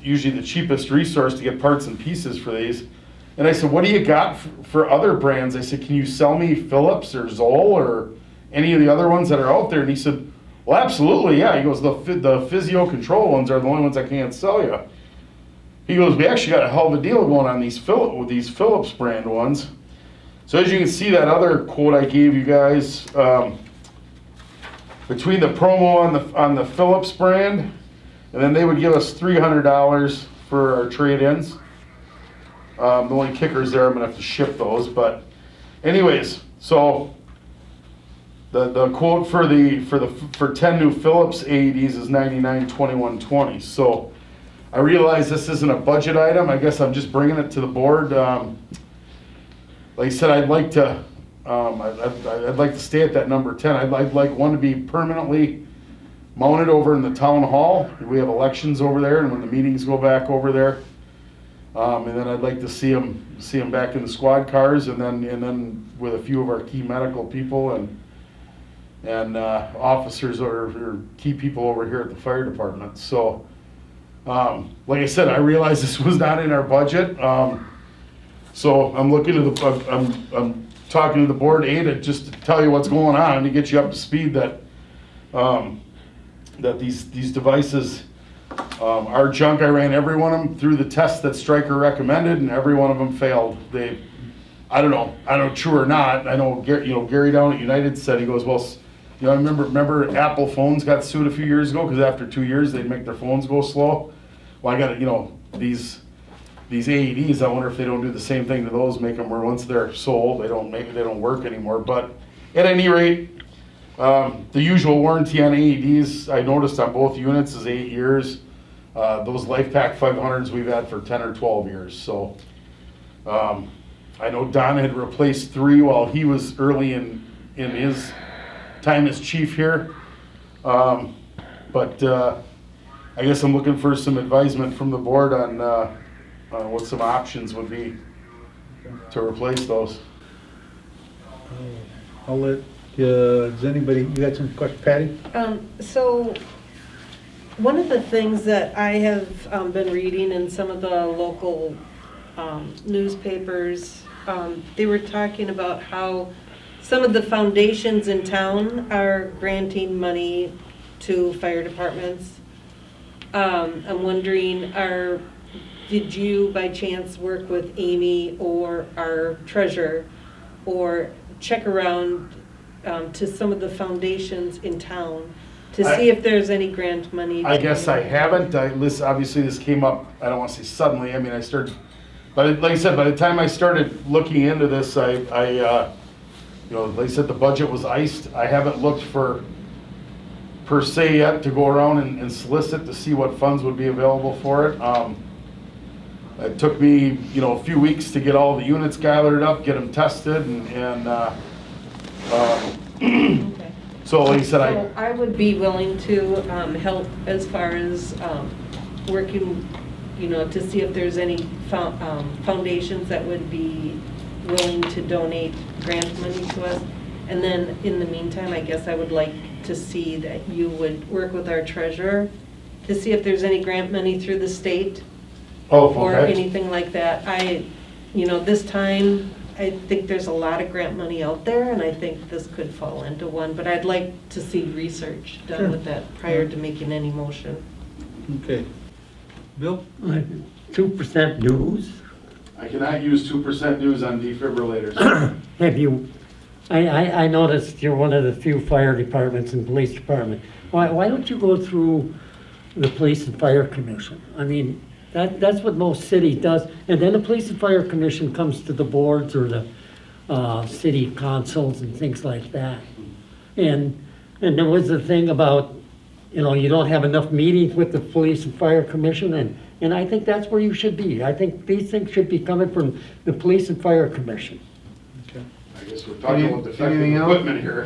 usually the cheapest resource to get parts and pieces for these. And I said, what do you got for other brands? I said, can you sell me Philips or Zoll or any of the other ones that are out there? And he said, well, absolutely, yeah. He goes, the physio control ones are the only ones I can't sell you. He goes, we actually got a hell of a deal going on these Philips brand ones. So as you can see, that other quote I gave you guys, between the promo on the Philips brand, and then they would give us $300 for our trade-ins. The only kicker is there, I'm gonna have to ship those, but anyways, so the quote for 10 new Philips AEDs is $99,2120. So I realize this isn't a budget item. I guess I'm just bringing it to the board. Like I said, I'd like to stay at that number 10. I'd like one to be permanently mounted over in the town hall. We have elections over there, and when the meetings go back over there, and then I'd like to see them back in the squad cars, and then with a few of our key medical people and officers or key people over here at the fire department. So. Like I said, I realize this was not in our budget, so I'm looking to I'm talking to the board to just to tell you what's going on, to get you up to speed that that these devices are junk. I ran every one of them through the test that Stryker recommended, and every one of them failed. I don't know true or not. I know Gary down at United said, he goes, well, I remember Apple phones got sued a few years ago because after 2 years they'd make their phones go slow. Well, I got these AEDs. I wonder if they don't do the same thing to those, make them where once they're sold, they don't work anymore. But at any rate, the usual warranty on AEDs I noticed on both units is 8 years. Those LifePak 500s we've had for 10 or 12 years. So I know Don had replaced 3 while he was early in his time as chief here. But I guess I'm looking for some advisement from the board on what some options would be to replace those. I'll let, does anybody, you got some questions, Patty? So, one of the things that I have been reading in some of the local newspapers, they were talking about how some of the foundations in town are granting money to fire departments. I'm wondering, did you by chance work with Amy or our treasurer, or check around to some of the foundations in town to see if there's any grant money? I guess I haven't. Obviously this came up, I don't want to say suddenly, I mean I started, but like I said, by the time I started looking into this, like I said, the budget was iced. I haven't looked per se yet to go around and solicit to see what funds would be available for it. It took me, a few weeks to get all the units gathered up, get them tested, Okay. so like I said, So I would be willing to help as far as working, to see if there's any foundations that would be willing to donate grant money to us. And then in the meantime, I guess I would like to see that you would work with our treasurer to see if there's any grant money through the state or anything like that. This time, I think there's a lot of grant money out there, and I think this could fall into one, but I'd like to see research done with that prior to making any motion. Okay. Bill? 2% dues. I cannot use 2% dues on defibrillators. Have you, I noticed you're one of the few fire departments and police department. Why don't you go through the Police and Fire Commission? I mean, that's what most cities does. And then the Police and Fire Commission comes to the boards or the city councils and things like that. And there was the thing about, you don't have enough meetings with the Police and Fire Commission, and I think that's where you should be. I think these things should be coming from the Police and Fire Commission. Okay. I guess we're talking about defective Anything else? equipment here.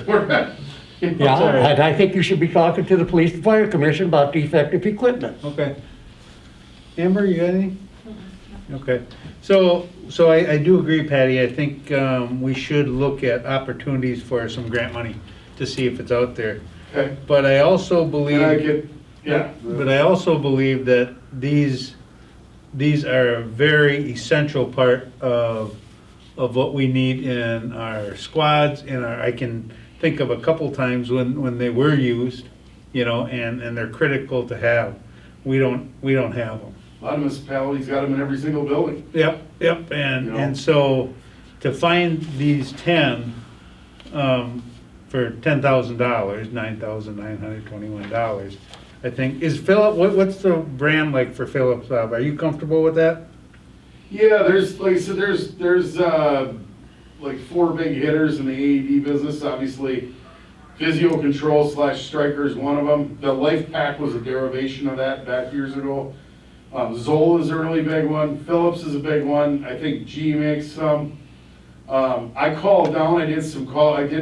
Yeah, I think you should be talking to the Police and Fire Commission about defective equipment. Okay. Amber, you got anything? Okay, so I do agree, Patty, I think we should look at opportunities for some grant money to see if it's out there. Okay. But I also believe. And I get, yeah. But I also believe that these are a very essential part of what we need in our squads, I can think of a couple times when they were used, you know, and they're critical to have. We don't have them. A lot of municipalities got them in every single building. Yep, You know? and so to find these 10, for $10,000, $9,921, I think, is Philip, what's the brand like for Phillips? Are you comfortable with that? Yeah, there's, like I said, there's like 4 big hitters in the AED business. Obviously, Physio Control / Stryker is one of them. The Life Pack was a derivation of that back years ago. Zoll is a really big one. Philips is a big one. I think G makes some. I called down. I did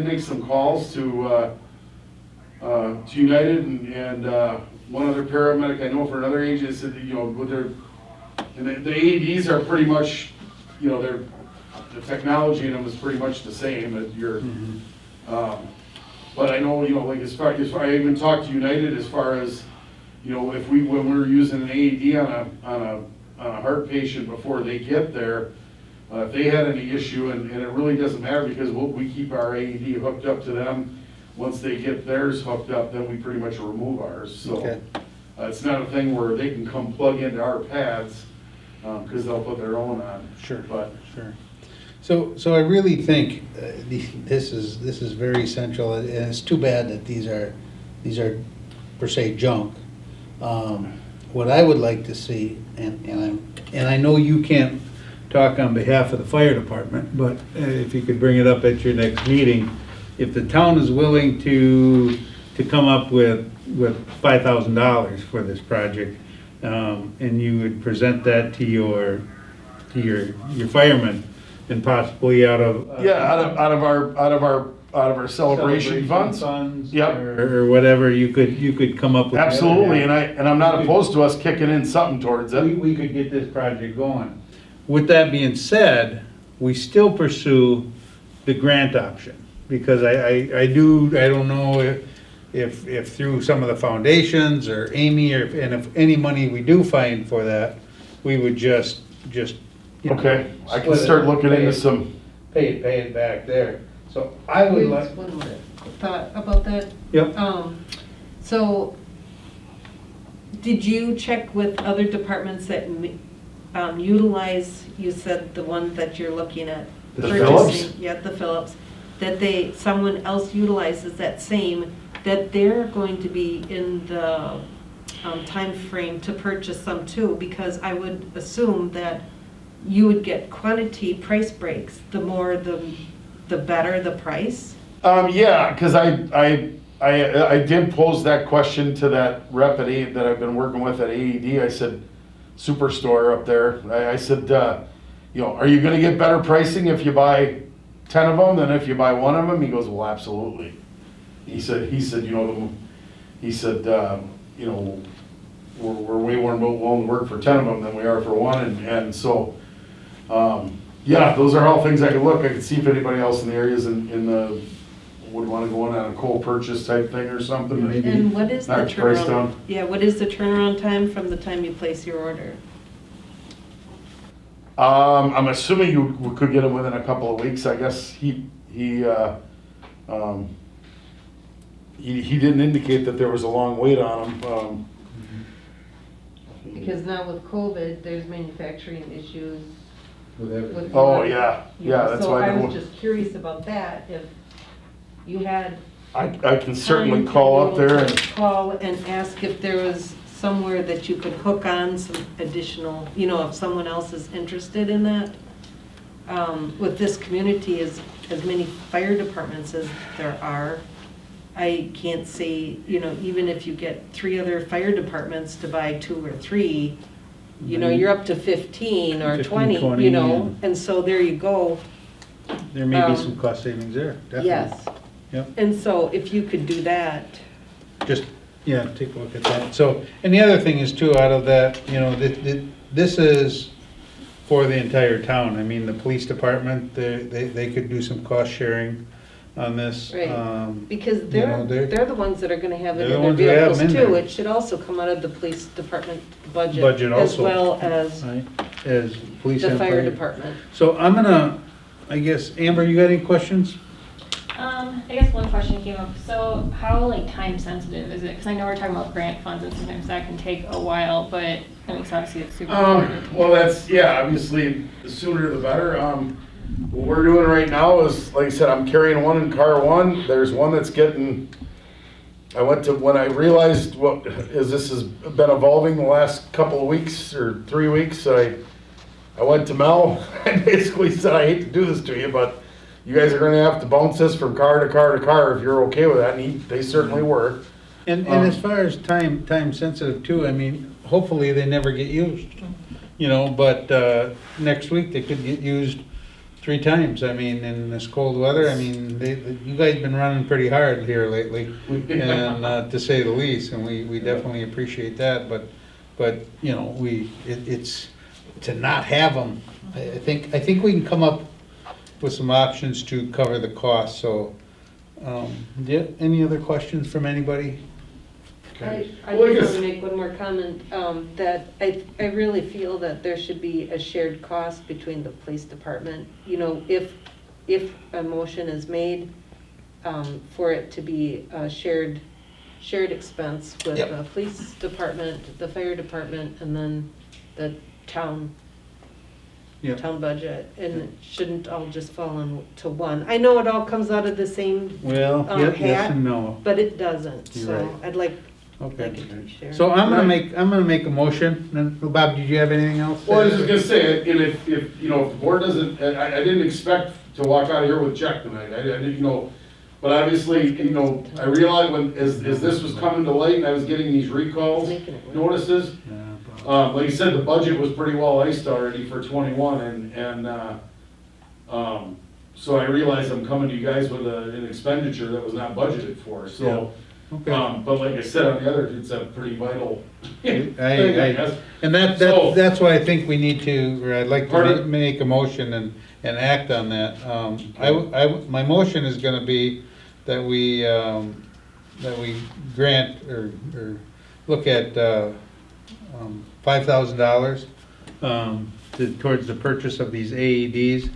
make some calls to United and one other paramedic I know for another agency said that, you know, with their and the AEDs are pretty much, you know, the technology in them is pretty much the same as your. But I know, you know, like as far I even talked to United as far as, you know, when we were using an AED on a heart patient before they get there, if they had any issue, and it really doesn't matter because we keep our AED hooked up to them. Once they get theirs hooked up, then we pretty much remove ours. So Okay. It's not a thing where they can come plug into our pads because they'll put their own on. Sure. But Sure. So I really think this is very essential, and it's too bad that these are per se junk. What I would like to see, and I know you can't talk on behalf of the fire department, but if you could bring it up at your next meeting, if the town is willing to come up with $5,000 for this project, and you would present that to your firemen, and possibly out of out of our celebration funds. Yep. or whatever, you could come up with. Absolutely, and I'm not opposed to us kicking in something towards it. We could get this project going. With that being said, we still pursue the grant option, because I don't know if through some of the foundations or Amy, and if any money we do find for that, we would just you know, Okay, I can split it, start looking pay into it, some. Pay it back there. So I would like. One more thought about that. Yep. So, did you check with other departments that utilize, you said the one that you're looking at? The purchasing? Phillips? Yeah, the Phillips, that someone else utilizes that same, that they're going to be in the time frame to purchase some too, because I would assume that you would get quantity price breaks, the more the better the price. Yeah, because I did pose that question to that rep at that I've been working with at AED. I said, Superstore up there. I said, you know, are you going to get better pricing if you buy 10 of them than if you buy one of them? He goes, well, absolutely. He said, you know, you know, we're way more willing to work for 10 of them than we are for one, and so. Yeah, those are all things I could look. I could see if anybody else in the areas in the would want to go in on a coal purchase type thing or something. Maybe. And what is the Knock the price turnaround? down. Yeah, what is the turnaround time from the time you place your order? I'm assuming you could get them within a couple of weeks. I guess he didn't indicate that there was a long wait on them. Because now with COVID, there's manufacturing issues. With Oh, blood, yeah, you know, that's so why. I was just curious about that, if you had. I can certainly time to call be up there able to and, call and ask if there was somewhere that you could hook on some additional, you know, if someone else is interested in that. With this community, as many fire departments as there are, I can't see, you know, even if you get 3 other fire departments to buy 2 or 3, you know, you're up to 15 or 15, 20, you know, and so there you go. There may be some cost savings there, definitely. Yes. Yep. And so if you could do that, Just, yeah, take a look at that. So, and the other thing is too, out of that, you know, this is for the entire town. I mean, the police department, they could do some cost sharing on this. Right. Because you know, they're the ones that are gonna have it they're the in their ones who have vehicles them in too. there. It should also come out of the police department Budget budget, as also. well as Right, as police the and fire department. So I'm gonna, I guess, Amber, you got any questions? I guess one question came up. So how like time sensitive is it? Because I know we're talking about grant funds and sometimes that can take a while, but I mean, 'cause obviously it's super important. Well, that's, yeah, obviously, the sooner the better. What we're doing right now is, like I said, I'm carrying one in car one. There's one that's getting, when I realized this has been evolving the last couple of weeks or 3 weeks, I went to Mel and basically said, I hate to do this to you, but you guys are gonna have to bounce this from car to car to car if you're okay with that, and they certainly were. And as far as time sensitive too, I mean, hopefully they never get used, you know, but, next week they could get used 3 times. I mean, in this cold weather, I mean, you guys been running pretty hard here lately, and, to say the least, and we definitely appreciate that, but, you know, it's, to not have them, I think we can come up with some options to cover the cost, so, any other questions from anybody? I Well, I just guess- want to make one more comment, that I really feel that there should be a shared cost between the police department. You know, if a motion is made, for it to be a shared expense with Yep. the police department, the fire department, and then the town Yep. budget, and it shouldn't all just fall into one. I know it all comes out of the same, Well, yes hat, and no. but it doesn't, You're so right. I'd like Okay. it to be shared. So I'm gonna make a motion, and Bob, did you have anything else? Well, I was just gonna say, and if you know, if the board doesn't, I didn't expect to walk out of here with a check tonight, I didn't, you know, but obviously, you know, I realized as this was coming to light and I was getting these recalls Making it work. notices, Yeah, Bob. like you said, the budget was pretty well iced already for 21, and so I realized I'm coming to you guys with an expenditure that was not budgeted for, so. Okay. But like I said, on the other, it's a pretty vital thing, I I- guess. And So- that's why I think we need to, or I'd like to Pardon? make a motion and act on that. My motion is gonna be that we grant or look at, $5,000, towards the purchase of these AEDs,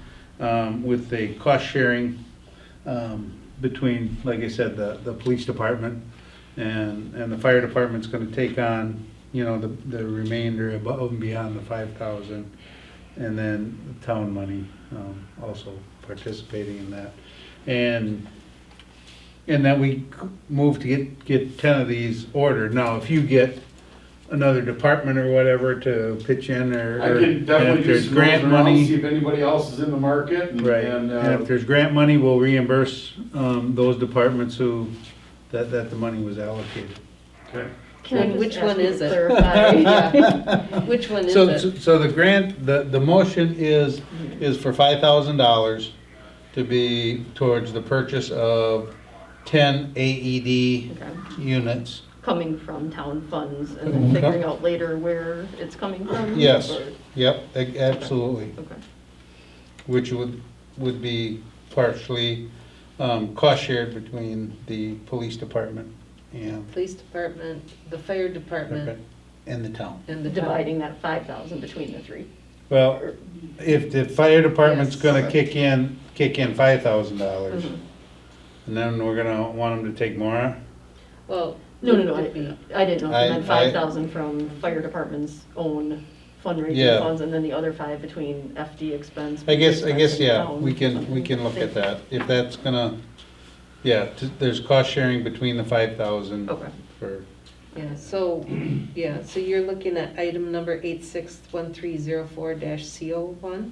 with the cost sharing, between, like I said, the police department and the fire department's gonna take on, you know, the remainder above and beyond the 5,000. And then the town money, also participating in that. And that we move to get 10 of these ordered. Now, if you get another department or whatever to pitch in, or I can and definitely if do there's some grant grant money, see money, if anybody else is in the market, right, and if there's grant money, we'll reimburse, those departments that the money was allocated. okay. Can I And just which ask one you to is it? clarify? Yeah. Which one is it? So the grant, the motion is for $5,000 to be towards the purchase of 10 AED Okay. units. Coming from town funds and then figuring out later where it's coming from? Yes. or- Yep, absolutely. Okay. Which would be partially, cost shared between the police department and Police department, the fire department, the town. and the town. Dividing that 5,000 between the 3. Well, if the fire department's Yes. gonna kick in $5,000, Mhm. and then we're gonna want them to take more? Well. No, it'd be- I didn't know if you meant I- 5,000 from fire department's own fundraising Yeah. funds and then the other 5 between FD expense. I guess, and yeah, town. we can look at that, if that's gonna, yeah, there's cost sharing between the 5,000 Okay. for, Yeah, so you're looking at item number 861304-CO1?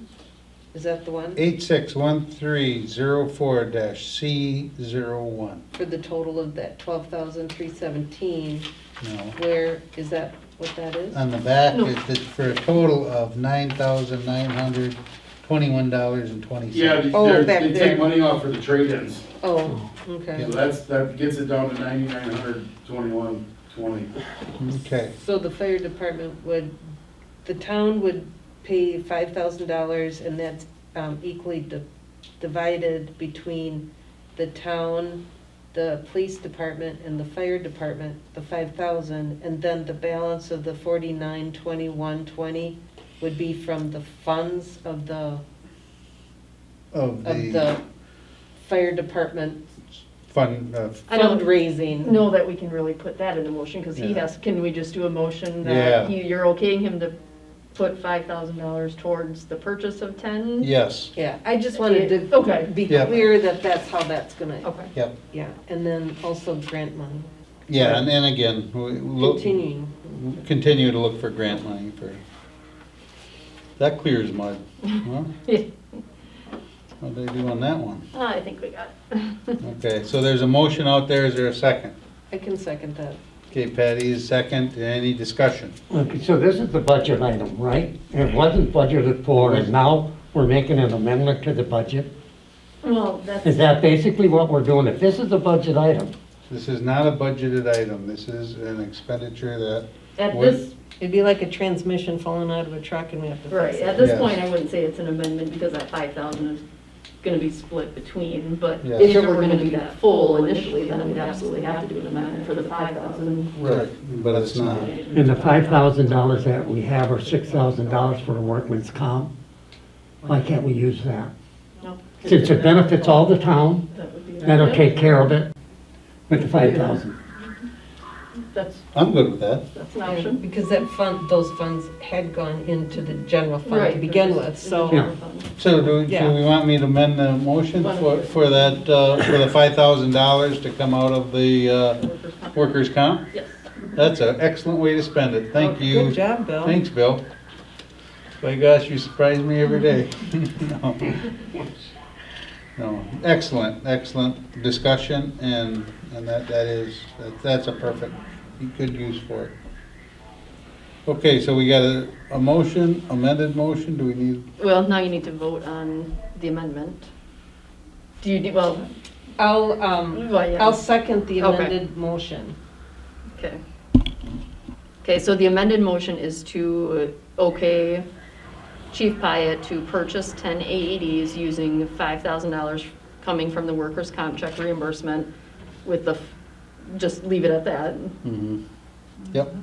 Is that the one? 861304-C01. For the total of that 12,317, No, where, is that what that is? on the back, No. it's for a total of $9,921.20. Yeah, Oh, back they there. take money off for the trade-ins, Oh, okay. so that gets it down to 9,921.20. Okay, So the fire department the town would pay $5,000 and that's equally divided between the town, the police department and the fire department, the 5,000, and then the balance of the 49,2120 would be from the funds of the fire department fund, I don't fundraising. know that we can really put that in a motion, because he Yeah. has, can we just do a motion Yeah. that you're okaying him to put $5,000 towards the purchase of 10? yes, Yeah, I just wanted to Okay. be Yeah. clear that that's how that's gonna, Okay. yep. yeah, and then also grant money, Yeah, and then again, we look, continuing. continue to look for grant money for, that clears mud. Huh? Yeah. What'd they do on that one? I think we got it. Okay, so there's a motion out there, is there a second? I can second that. Okay, Patty is second, any discussion? Okay, so this is the budget item, right? It wasn't budgeted for, and now we're making an amendment to the budget? Well, that's. Is that basically what we're doing? If this is the budget item, This is not a budgeted item, this is an expenditure that, At What- this, It'd be like a transmission falling out of a truck and we have to right, fix at it. this Yes. point, I wouldn't say it's an amendment, because that 5,000 is gonna be split between, but Yeah. if it were gonna be that full initially, then we'd absolutely have to do an amendment for the 5,000. right, but it's not. and the $5,000 that we have, or $6,000 for the workman's comp, why can't we use that? No. Since it benefits all the town, That would be. that'll take care of it with the 5,000. That's, I'm good with that. that's an option. Because that fund, those funds had gone into the general fund to Right, begin but with, it's so. in the Yeah. general fund. So do Yeah. we want me to amend the motion for that, for the $5,000 to come out of the Workers' comp. workers' comp? Yes. That's an excellent way to spend it, thank you. Good job, Bill. Thanks, Bill. My gosh, you surprise me every day. No. No, excellent, excellent discussion, and that's a perfect, good use for it. Okay, so we got a motion, amended motion, do we need, Well, now you need to vote on the amendment. Do you, well, I'll, well, yeah. I'll second the Okay. amended motion. Okay. Okay, so the amended motion is to okay Chief Pyatt to purchase 10 AEDs using $5,000 coming from the workers' comp check reimbursement with the, just leave it at that. yep.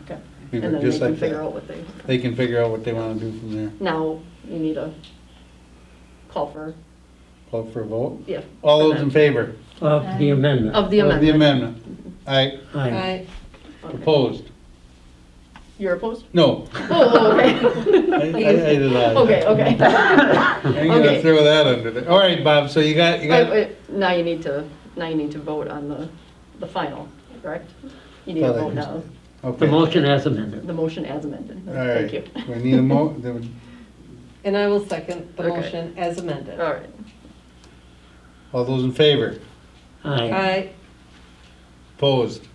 Okay. Leave it And then just they can like figure that. out what they, They can figure out what they wanna do from there. now you need a call for, Call for a vote? yeah. All for those in that. favor? Of the amendment. Of the Of the amendment. amendment. Aye, Aye. Okay. opposed? You're opposed? No. Oh, okay. I did not. Okay, okay. I'm gonna Okay. throw that under there. All right, Bob, so you got, Now you need to vote on the final, correct? You need to vote now, The okay. motion as amended. the motion as amended. All Thank right, you. we need a And I will second the Okay. motion as amended. All right. all those in favor? Aye. Aye. Opposed?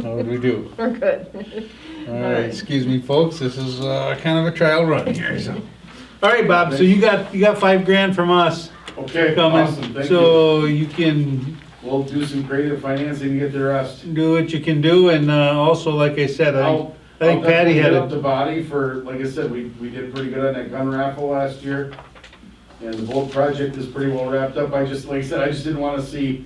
How would we do? We're good. All All right, right. excuse me, folks, this is kind of a trial run here, so. All right, Bob, so you got $5,000 from us Okay, coming, awesome, thank you. so you can We'll do some creative financing to get the rest. do what you can do, and also, like I said, I I'll think Patty definitely had hit up a, the body for, like I said, we did pretty good on that gun raffle last year. And the boat project is pretty well wrapped up. I just, like I said, I just didn't wanna see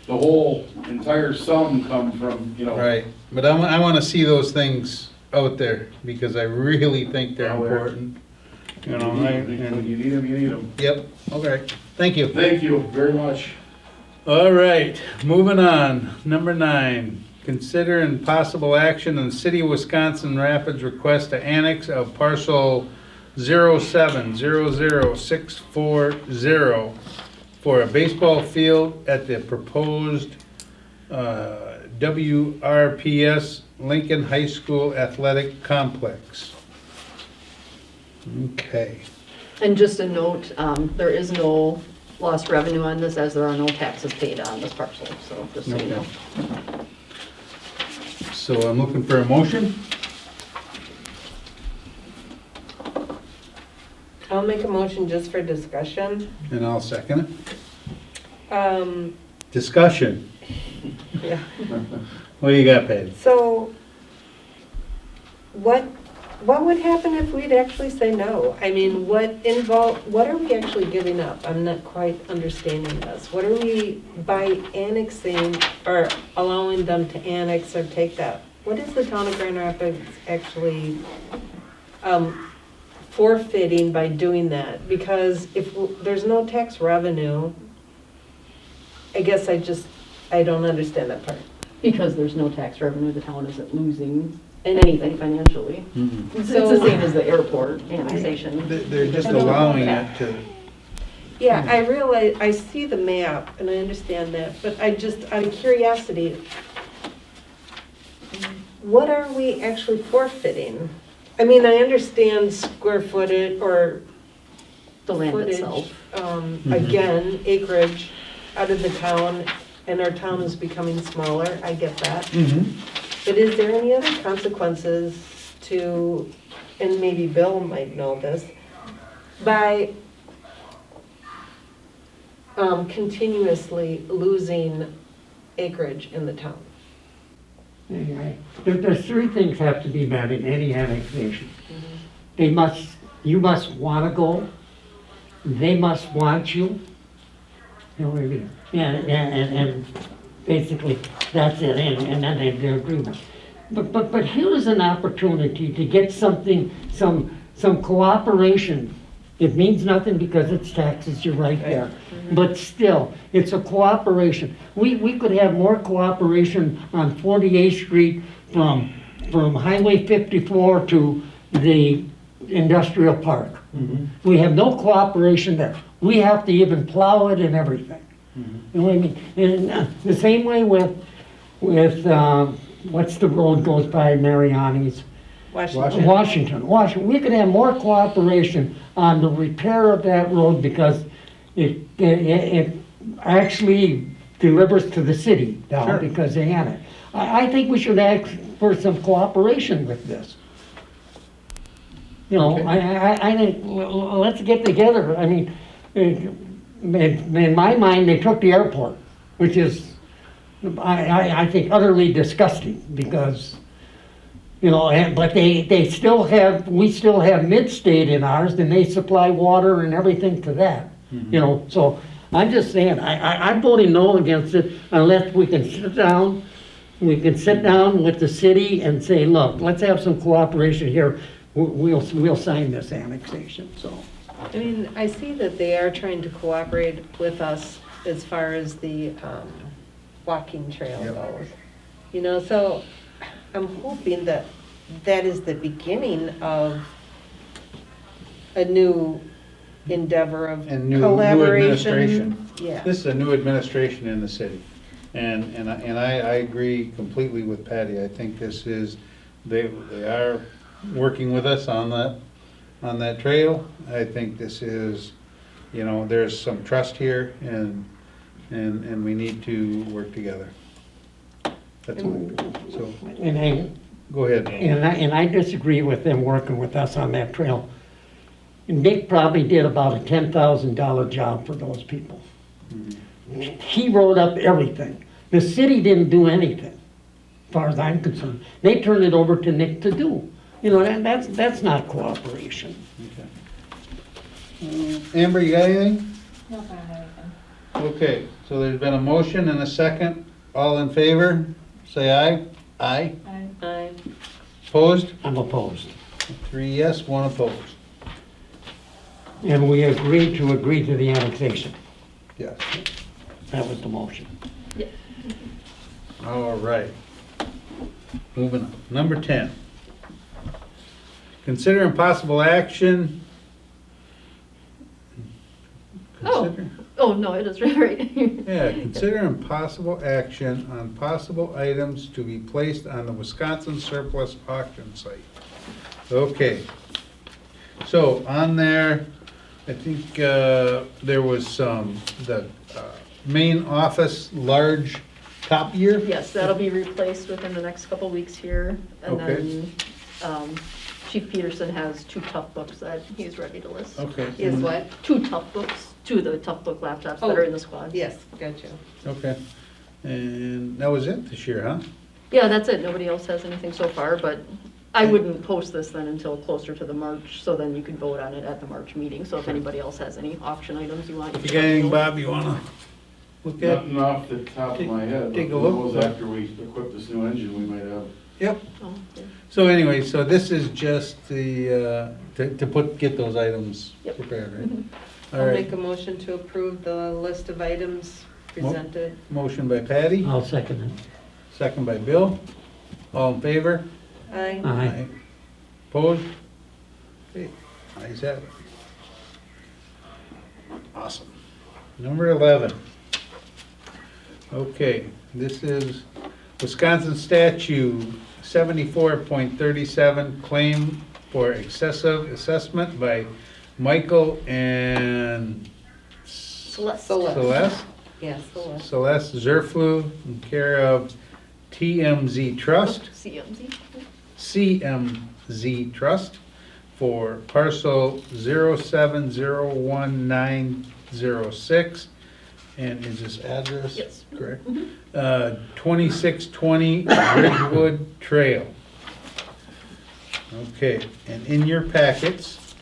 the whole entire sum come from, right, but I want to see those things out there, because I really think they're Well, they're- important. You know, When you need them, you need them. yep, okay, thank you. Thank you very much. All right, moving on. Number 9, consider and possible action on the City of Wisconsin Rapids request to annex of parcel 0700640 for a baseball field at the proposed WRPS Lincoln High School Athletic Complex. Okay. And just a note, there is no lost revenue on this, as there are no taxes paid on this parcel, so just so you know. So I'm looking for a motion. I'll make a motion just for discussion. And I'll second it. Um, Discussion. yeah. What do you got, Patty? So, what what would happen if we'd actually say no? I mean, what are we actually giving up? I'm not quite understanding this. What are we, by annexing or allowing them to annex or take that? What is the town of Grand Rapids actually forfeiting by doing that? Because if there's no tax revenue, I guess I don't understand that part. Because there's no tax revenue, the town isn't losing anything financially. Mhm. It's the same as the airport annexation. They're just allowing it to, Yeah, I realize, I see the map and I understand that, but I just, out of curiosity, what are we actually forfeiting? I mean, I understand square footage or The land footage, itself. again, acreage out of the town, and our town is becoming smaller, I get that. But is there any other consequences to, and maybe Bill might know this, by continuously losing acreage in the town? Anyway, there's three things have to be met in any annexation. You must want to go, they must want you. You know what I mean? And basically, that's it, and then they're agreement. But here's an opportunity to get something, some cooperation. It means nothing because it's taxes, you're right there. But still, it's a cooperation. We could have more cooperation on 48th Street from Highway 54 to the industrial park. We have no cooperation there. We have to even plow it and everything. You know what I mean? And the same way with what's the road goes by Mariani's? Washington. Washington. We could have more cooperation on the repair of that road because it actually delivers to the city now Sure. because they had it. I think we should ask for some cooperation with this. You know, Okay. I think, let's get together. I mean, in my mind, they took the airport, which is, I think, utterly disgusting because, you know, but they still have, we still have Mid-State in ours, and they supply water and everything to that. You know, so I'm just saying, I'm voting no against it unless we can sit down with the city and say, look, let's have some cooperation here. We'll sign this annexation, so. I mean, I see that they are trying to cooperate with us as far as the walking trail Yep. goes. You know, so I'm hoping that that is the beginning of a new endeavor of and new collaboration. administration. Yeah. This is a new administration in the city. And I agree completely with Patty. I think this is, they are working with us on that trail. I think this is, you know, there's some trust here and we need to work together. That's all. So, And go ahead. I disagree with them working with us on that trail. Nick probably did about a $10,000 job for those people. He wrote up everything. The city didn't do anything, as far as I'm concerned. They turned it over to Nick to do. You know, that's not cooperation. Okay. Amber, you got anything? No, I don't have anything. Okay, so there's been a motion and a second. All in favor, say aye. Aye. Opposed? I'm opposed. 3 yes, 1 opposed. And we agreed to the annexation. Yes. That was the motion. All right. Moving on. Number 10. Consider impossible action. Consider- Oh, no, it is right. Yeah, consider impossible action on possible items to be placed on the Wisconsin surplus auction site. Okay. So on there, I think there was the main office large copier. Yes, that'll be replaced within the next couple weeks here. And Okay. then Chief Peterson has 2 tough books that he's ready to list. Okay. Is what? 2 tough books, 2 of the tough book laptops that are in the squad. Yes, gotcha. Okay. And that was it this year, huh? Yeah, that's it. Nobody else has anything so far, but I wouldn't post this then until closer to the March, so then you could vote on it at the March meeting. So if anybody else has any auction items you want. If you got anything, Bob, you wanna look at? Nothing off the top of my head. Take a but look. who knows, after we equip this new engine, we might have. Yep. Oh, yeah. So anyway, so this is just the, get those items Yep. prepared, right? All I'll right, make a motion to approve the list of items presented. motion by Patty, I'll second it. second by Bill. All in favor? Aye. Aye. Opposed? Okay, ayes have it. Awesome. Number 11. Okay, this is Wisconsin statute 74.37, claim for excessive assessment by Michael and Celeste. Celeste. Yes, the list. Celeste Zerflu, in care of TMZ Trust. CMZ. CMZ Trust for parcel 0701906. And is this address? Yes. Correct. 2620 Ridgewood Trail. Okay, and in your packets,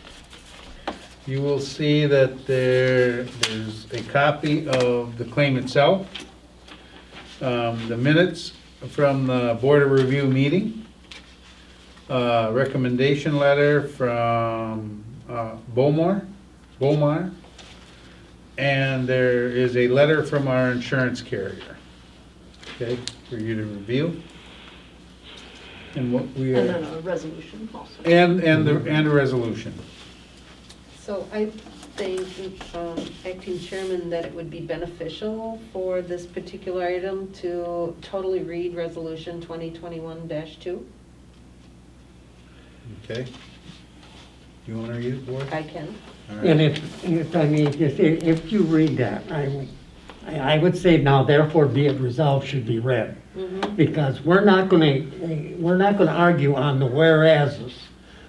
you will see that there's a copy of the claim itself, the minutes from the Board of Review meeting, recommendation letter from Bomar, and there is a letter from our insurance carrier, okay, for you to review. And what we And are, then a resolution also. and a resolution. So I think, acting chairman, that it would be beneficial for this particular item to totally read resolution 2021-2. Okay. You want to read it, Board? I can. All right. And if you read that, I would say now therefore be it resolved should be read. Because we're not gonna argue on the whereases,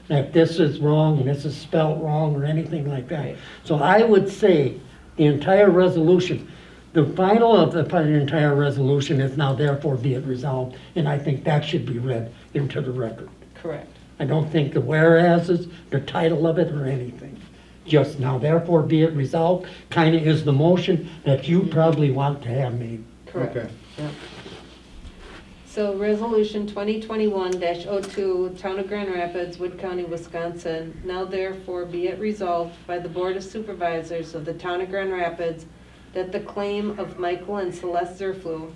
that this is wrong, and this is spelled wrong, or anything like that. Right. So I would say the entire resolution, the final of the entire resolution is now therefore be it resolved, and I think that should be read into the record. Correct. I don't think the whereases, the title of it, or anything. Just now therefore be it resolved, kind of is the motion that you probably want to have made. Correct. Okay. Yep. So resolution 2021-02, Town of Grand Rapids, Wood County, Wisconsin. Now therefore be it resolved by the Board of Supervisors of the Town of Grand Rapids that the claim of Michael and Celeste Zerflu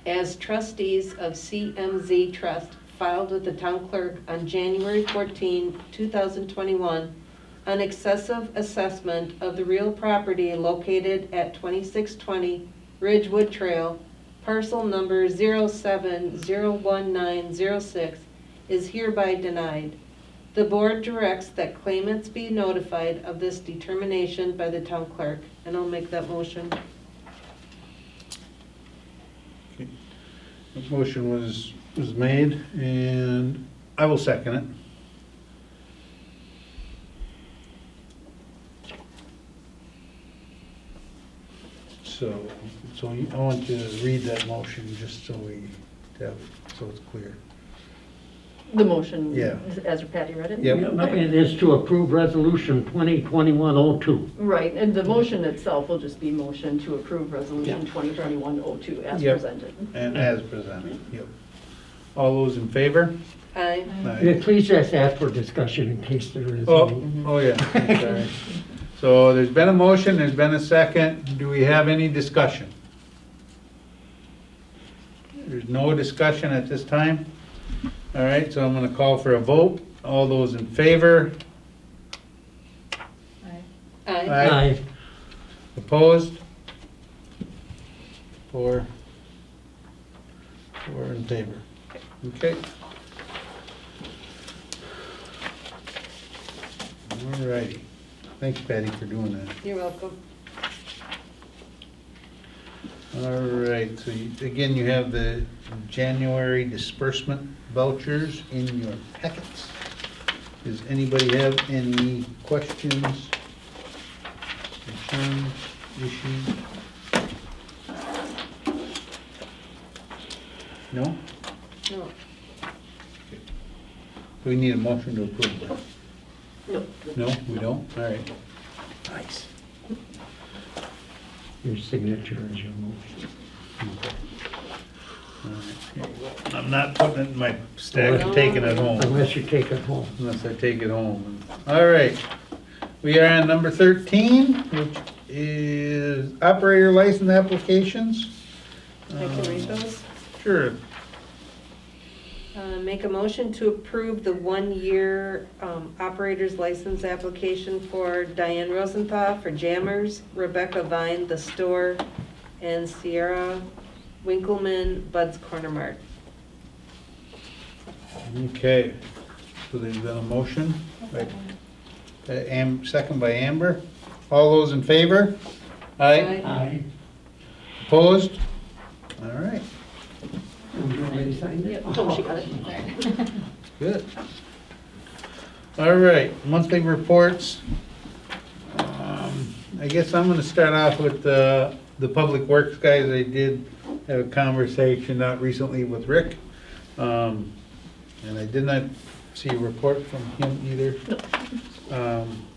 as trustees of CMZ Trust filed with the town clerk on January 14, 2021 on excessive assessment of the real property located at 2620 Ridgewood Trail, parcel number 0701906, is hereby denied. The board directs that claimants be notified of this determination by the town clerk, and I'll make that motion. The motion was made, and I will second it. So I want you to read that motion just so it's clear. The motion, Yeah. as Patty read it? Yep. It is to approve resolution 2021-02. Right, and the motion itself will just be motion to approve resolution Yeah. 2021-02 as Yep. presented. And as presented, yep. All those in favor? Aye. Aye. Please just ask for discussion in case there is Oh, any. oh yeah, sorry. So there's been a motion, there's been a second. Do we have any discussion? There's no discussion at this time? All right, so I'm gonna call for a vote. All those in favor? Aye. Aye. Opposed? Four in favor. Okay. All righty. Thanks, Patty, for doing that. You're welcome. All right, so again, you have the January disbursement vouchers in your packets. Does anybody have any questions, concerns, issues? No? No. Do we need a motion to approve that? No. No, we don't? All right. Nice. Your signature is your motion. Okay. All right, here you go. I'm not putting it in my stack and taking it home. Unless you take it home. Unless I take it home. All right. We are on number 13, which is operator license applications. I can read those. Sure. Make a motion to approve the one-year operator's license application for Diane Rosenthal for Jammers, Rebecca Vine, The Store, and Sierra Winkleman, Bud's Corner Mart. Okay. So there's been a motion. Right. Second by Amber. All those in favor? Aye. Aye. Opposed? All right. You already signed it? Oh, she got it. Good. All right, monthly reports. I guess I'm gonna start off with the Public Works guys. I did have a conversation not recently with Rick. And I did not see a report from him either.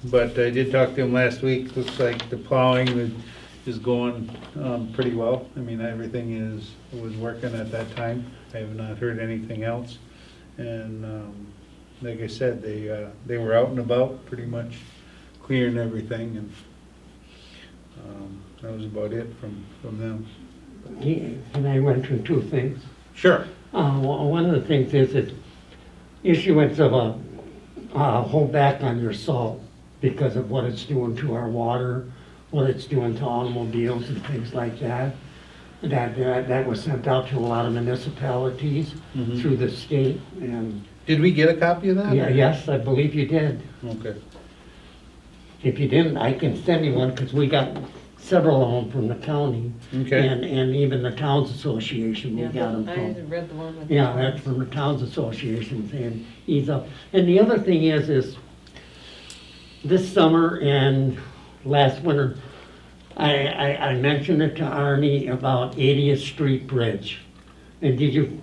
But I did talk to him last week. Looks like the plowing is going pretty well. I mean, everything was working at that time. I have not heard anything else. And like I said, they were out and about, pretty much clearing everything, and that was about it from them. And I went through two things. Sure. One of the things is that issuance of a hold back on your salt because of what it's doing to our water, what it's doing to automobiles and things like that. That was sent out to a lot of municipalities Mhm. through the state, and Did we get a copy of that? yeah, yes, I believe you did. Okay. If you didn't, I can send you one, because we got several of them from the county. Okay. And even the Towns Association, we got them I from. read the one with. Yeah, that's from the Towns Association saying ease up. And the other thing is this summer and last winter, I mentioned it to Arnie about 80th Street Bridge. And did you,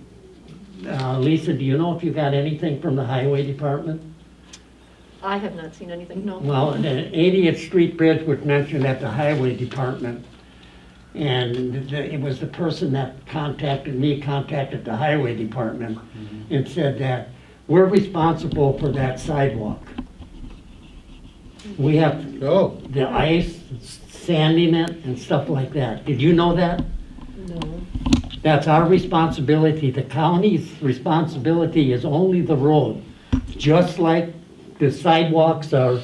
Lisa, do you know if you got anything from the Highway Department? I have not seen anything, no. Well, the 80th Street Bridge was mentioned at the Highway Department. And it was the person that contacted the Highway Department and said that we're responsible for that sidewalk. We have Oh, the ice, sanding it and stuff like that. Did you know that? No. That's our responsibility. The county's responsibility is only the road. Just like the sidewalks are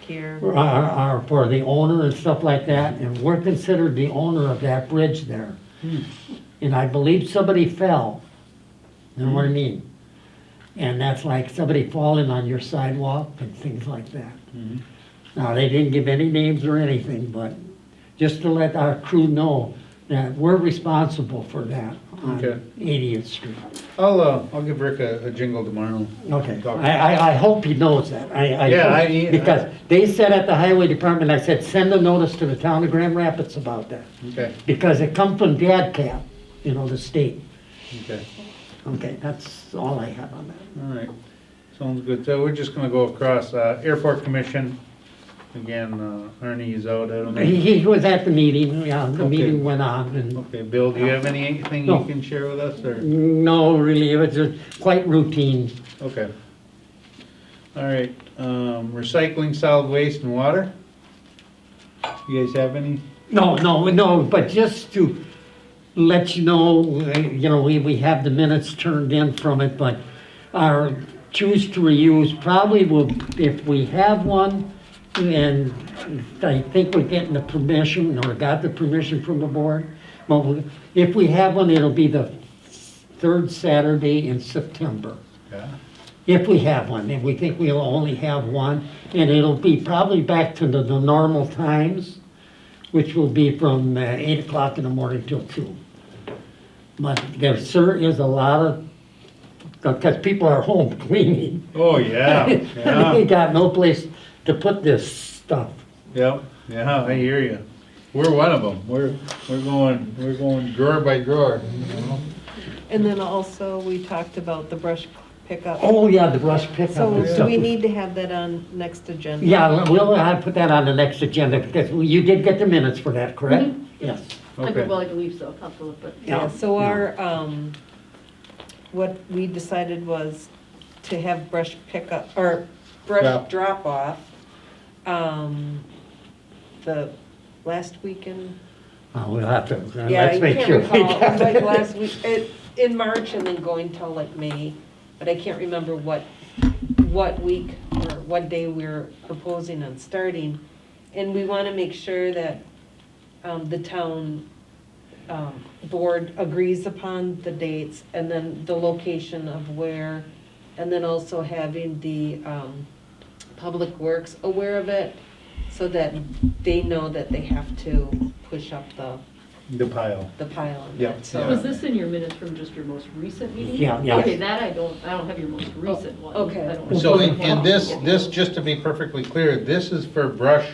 Here. for the owner and stuff like that, and we're considered the owner of that bridge there. And I believe somebody fell, you know what I mean? And that's like somebody falling on your sidewalk and things like that. Now, they didn't give any names or anything, but just to let our crew know that we're responsible for that on Okay. 80th Street. I'll give Rick a jingle tomorrow. Okay, Talk. I hope he knows that. Yeah, Hope- because they said at the Highway Department, I said, send a notice to the town of Grand Rapids about that. Okay, Because it comes from DADCAP, the state. okay, Okay, that's all I have on that. all right. Sounds good. So we're just gonna go across, Airport Commission. Again, Arnie is out, I don't know. He was at the meeting, yeah, the Okay. meeting went on, and Okay, Bill, do you have anything you No. can share with us, or? no, really, it was just quite routine. Okay. All right, recycling, solid waste, and water? You guys have any? No, but just to let you know, we have the minutes turned in from it, but our choose to reuse probably will, if we have one, and I think we're getting the permission, or got the permission from the board, but if we have one, it'll be the third Saturday in September. Yeah. If we have one, and we think we'll only have one, and it'll be probably back to the normal times, which will be from 8 o'clock in the morning till 2. But there sure is a lot of, because people are home cleaning. Oh, yeah, They yeah, got no place to put this stuff. yeah, I hear you. We're one of them. We're going drawer by drawer, you know? And then also, we talked about the brush pickup. Oh, yeah, the brush pickup. So and do stuff. we need to have that on next agenda? Yeah, I'll put that on the next agenda, because you did get the minutes for that, correct? Yes. Okay. Well, I believe so, I'll have to look, but. Yeah, so what we decided was to have brush pickup, or brush drop off, the last weekend. Oh, we'll have to, Yeah, let's I make can't sure. recall, it was like last week, in March and then going till like May, but I can't remember what week or what day we're proposing on starting. And we want to make sure that the town board agrees upon the dates and then the location of where, and then also having the Public Works aware of it so that they know that they have to push up The pile. the pile on Yep. that, so. Was this in your minutes from just your most recent meeting? Yeah, yeah. Okay, that I don't have your most recent one. okay. I don't- So, and this, just to be perfectly clear, this is for brush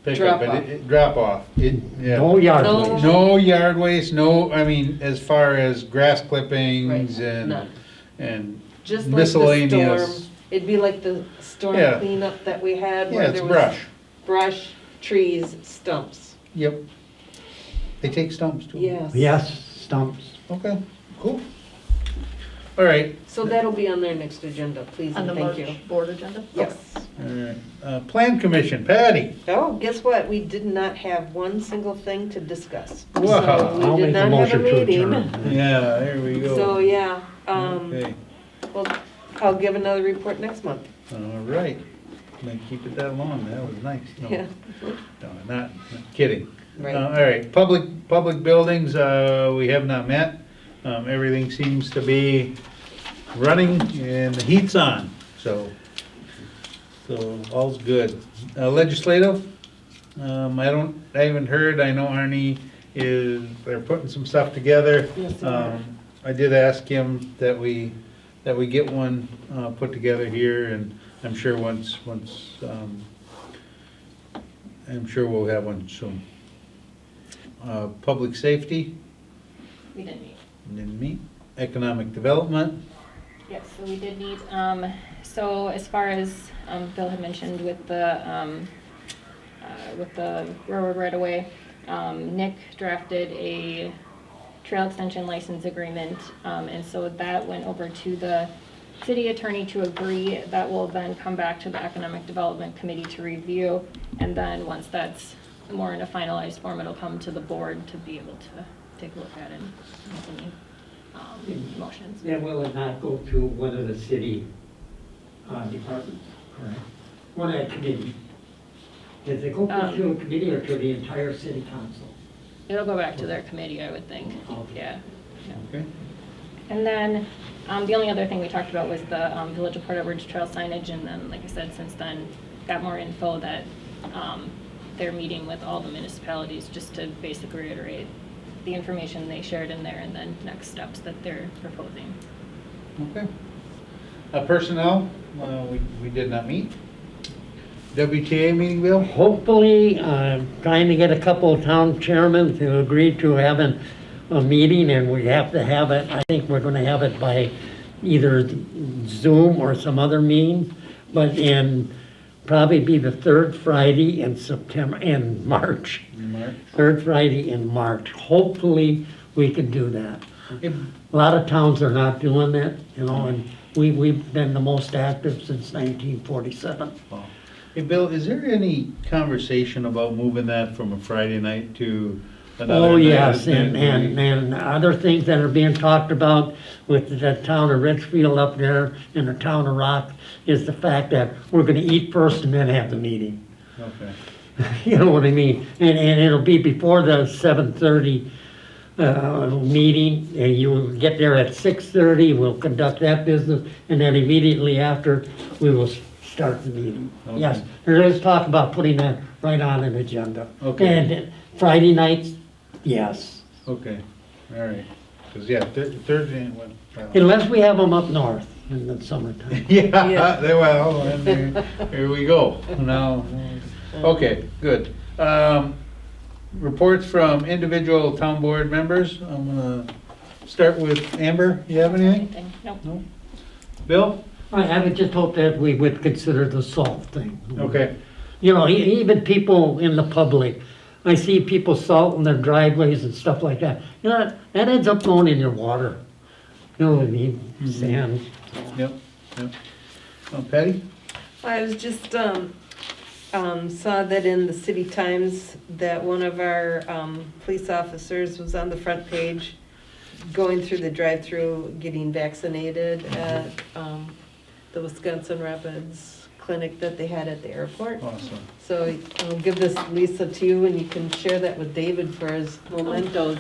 pickup. Drop off. No yard No. waste. No yard waste, no, I mean, as far as grass clippings Right, and, none. and Just like the miscellaneous. storm, it'd be like the storm Yeah. cleanup that we had Yeah, where it's there was brush. brush, trees, stumps. Yep. They take stumps too. Yes. Yes, stumps. Okay, cool. All right, So that'll be on their next agenda, please, On and the thank you. March board agenda? Yes. all right. Plan Commission, Patty. Oh, guess what? We did not have one single thing to discuss. Wow. So I'll we make did a not have a motion to meeting. adjourn. Yeah, there we go. So, yeah, Okay, well, I'll give another report next month. all right. Then keep it that long, that was nice. No, Yeah. no, not kidding. Right. All right, public buildings, we have not met. Everything seems to be running and the heat's on, so all's good. Legislative, I haven't heard, I know Arnie they're putting some stuff together. Yes, they are. I did ask him that we get one, put together here, and I'm sure I'm sure we'll have one soon. Public safety, We didn't meet. didn't meet. Economic development, Yes, so we did meet. So as far as Bill had mentioned with the railroad right away, Nick drafted a trail extension license agreement, and so that went over to the city attorney to agree. That will then come back to the Economic Development Committee to review, and then once that's more in a finalized form, it'll come to the board to be able to take a look at it and make any motions. Then will it not go to one of the city departments? Correct. One of the committee. Does it go to a committee or to the entire city council? It'll go back to their committee, I would think. Okay. Yeah. okay? And then, the only other thing we talked about was the Village of Port Edwards trail signage, and then, like I said, since then, got more info that they're meeting with all the municipalities just to basically reiterate the information they shared in there, and then next steps that they're proposing. Okay. Personnel, we did not meet. WTA meeting, Bill? Hopefully, trying to get a couple of town chairmen to agree to having a meeting, and we have to have it, I think we're gonna have it by either Zoom or some other means, but probably be the third Friday in September, in March. Mark? Third Friday in March. Hopefully, we can do that. Hey, A lot of towns are not doing that, and we've been the most active since 1947. Hey, Bill, is there any conversation about moving that from a Friday night to another night? Oh, yes, and other things that are being talked about with the town of Richfield up there and the town of Rock is the fact that we're gonna eat first and then have the meeting. Okay. You know what I mean? And it'll be before the 7:30 meeting, and you'll get there at 6:30, we'll conduct that business, and then immediately after, we will start the meeting. Okay. Yes, there is talk about putting that right on an agenda. Okay. And Friday nights, yes, Okay, all right. Because, yeah, Thursday, well. unless we have them up north in the summertime. Yeah, well, and here we go. Now, okay, good. Reports from individual town board members. I'm gonna start with Amber. You have anything? Nope. No? Bill? I would just hope that we would consider the salt thing. Okay. You know, even people in the public, I see people salting their driveways and stuff like that. You know, that ends up going in your water. You know what I mean? Sand. Yep, yep. Patty? I was just, saw that in the City Times that one of our, police officers was on the front page going through the drive-through, getting vaccinated at, the Wisconsin Rapids clinic that they had at the airport. Awesome. So I'll give this, Lisa, to you, and you can share that with David for his mementos.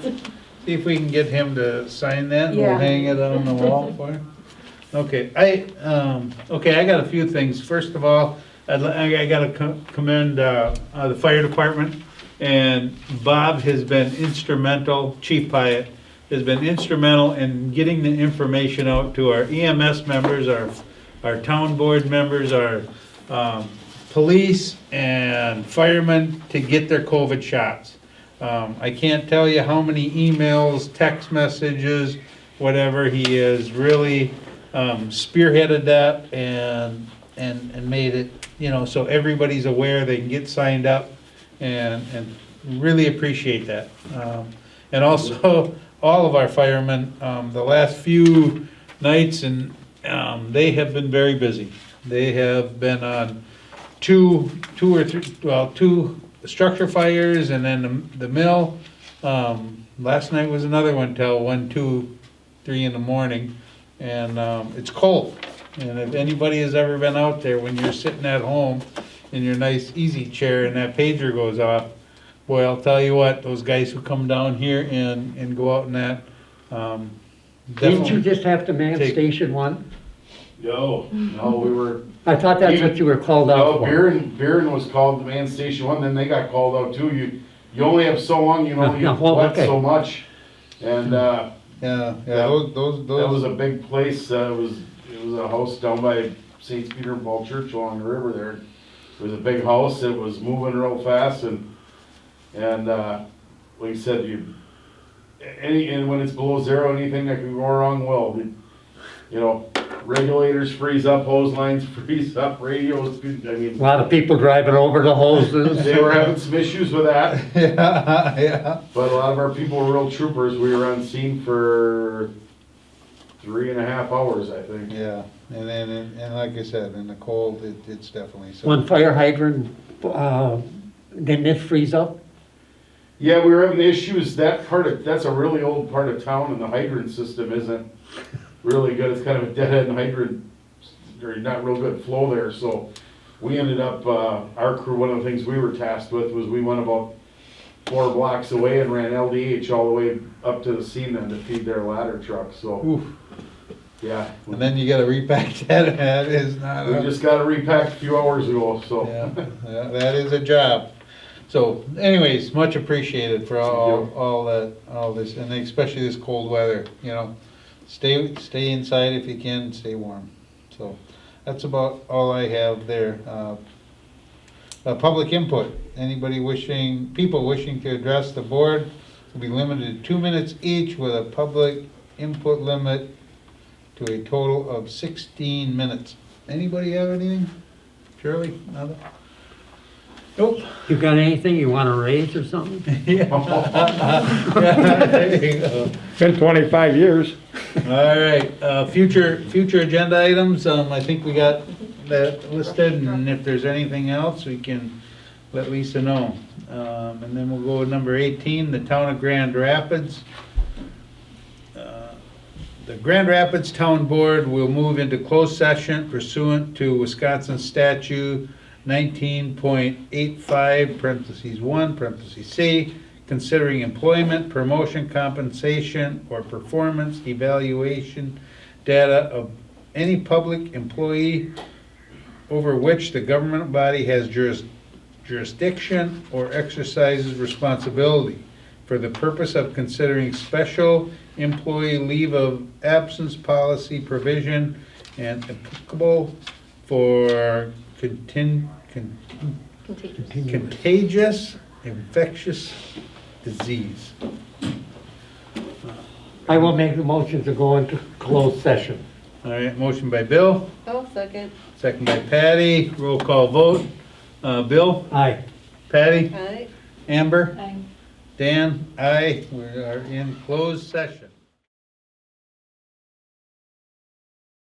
See if we can get him to sign that, and we'll Yeah. hang it on the wall for him. Okay, I got a few things. First of all, I gotta commend, the fire department, and Bob has been instrumental, Chief Pyatt, has been instrumental in getting the information out to our EMS members, our town board members, our, police and firemen to get their COVID shots. I can't tell you how many emails, text messages, whatever, he has really spearheaded that and made it, you know, so everybody's aware, they can get signed up, and really appreciate that. And also, all of our firemen, the last few nights, and they have been very busy. They have been on two structure fires, and then the mill. Last night was another one till 1, 2, 3 in the morning, and it's cold. And if anybody has ever been out there, when you're sitting at home in your nice easy chair and that pager goes off, boy, I'll tell you what, those guys who come down here and go out in that, Didn't you definitely. just have to man Take- Station 1? No, we were, I thought that's what you were called out no, for. Bearden was called to man station 1, then they got called out too. You only have so long, you know, you Yeah, well, wet okay. so much. And, Yeah, those, that was a big place, it was a house down by St. Peter and Paul Church along the river there. It was a big house, it was moving real fast, and like you said, and when it's below zero, anything that can go wrong will. You know, regulators freeze up, hose lines freeze up, radios, I A mean, lot of people driving over the hoses. they were having some issues with that. yeah. But a lot of our people were real troopers. We were on scene for 3.5 hours, I think. Yeah, and then, and like I said, in the cold, it's definitely so. One fire hydrant, didn't it freeze up? Yeah, we were having issues. That's a really old part of town, and the hydrant system isn't really good. It's kind of a dead end hydrant, or not real good flow there. So we ended up, our crew, one of the things we were tasked with was we went about 4 blocks away and ran LDH all the way up to the scene then to feed their ladder truck. So, Oof. yeah. And then you gotta repack that, that is not We a, just got it repacked a few hours ago, so. yeah, that is a job. So anyways, much appreciated for all this, and especially this cold weather, you know. Stay inside if you can, stay warm. So that's about all I have there. Public input, people wishing to address the board will be limited to 2 minutes each with a public input limit to a total of 16 minutes. Anybody have anything? Shirley, nothing? Nope. You got anything you want to raise or something? Yeah. There you go. Been 25 years. All right, future agenda items, I think we got that listed, and if there's anything else, we can let Lisa know. And then we'll go to number 18, the town of Grand Rapids. The Grand Rapids Town Board will move into closed session pursuant to Wisconsin statute 19.85, parentheses 1, parentheses C, considering employment, promotion, compensation, or performance evaluation data of any public employee over which the government body has jurisdiction or exercises responsibility for the purpose of considering special employee leave of absence policy provision and applicable for contagious infectious disease. I will make the motion to go into closed session. All right, motion by Bill, Oh, second. second by Patty, roll call vote. Bill, Aye. Patty, Aye. Amber, Aye. Dan, aye. We are in closed session.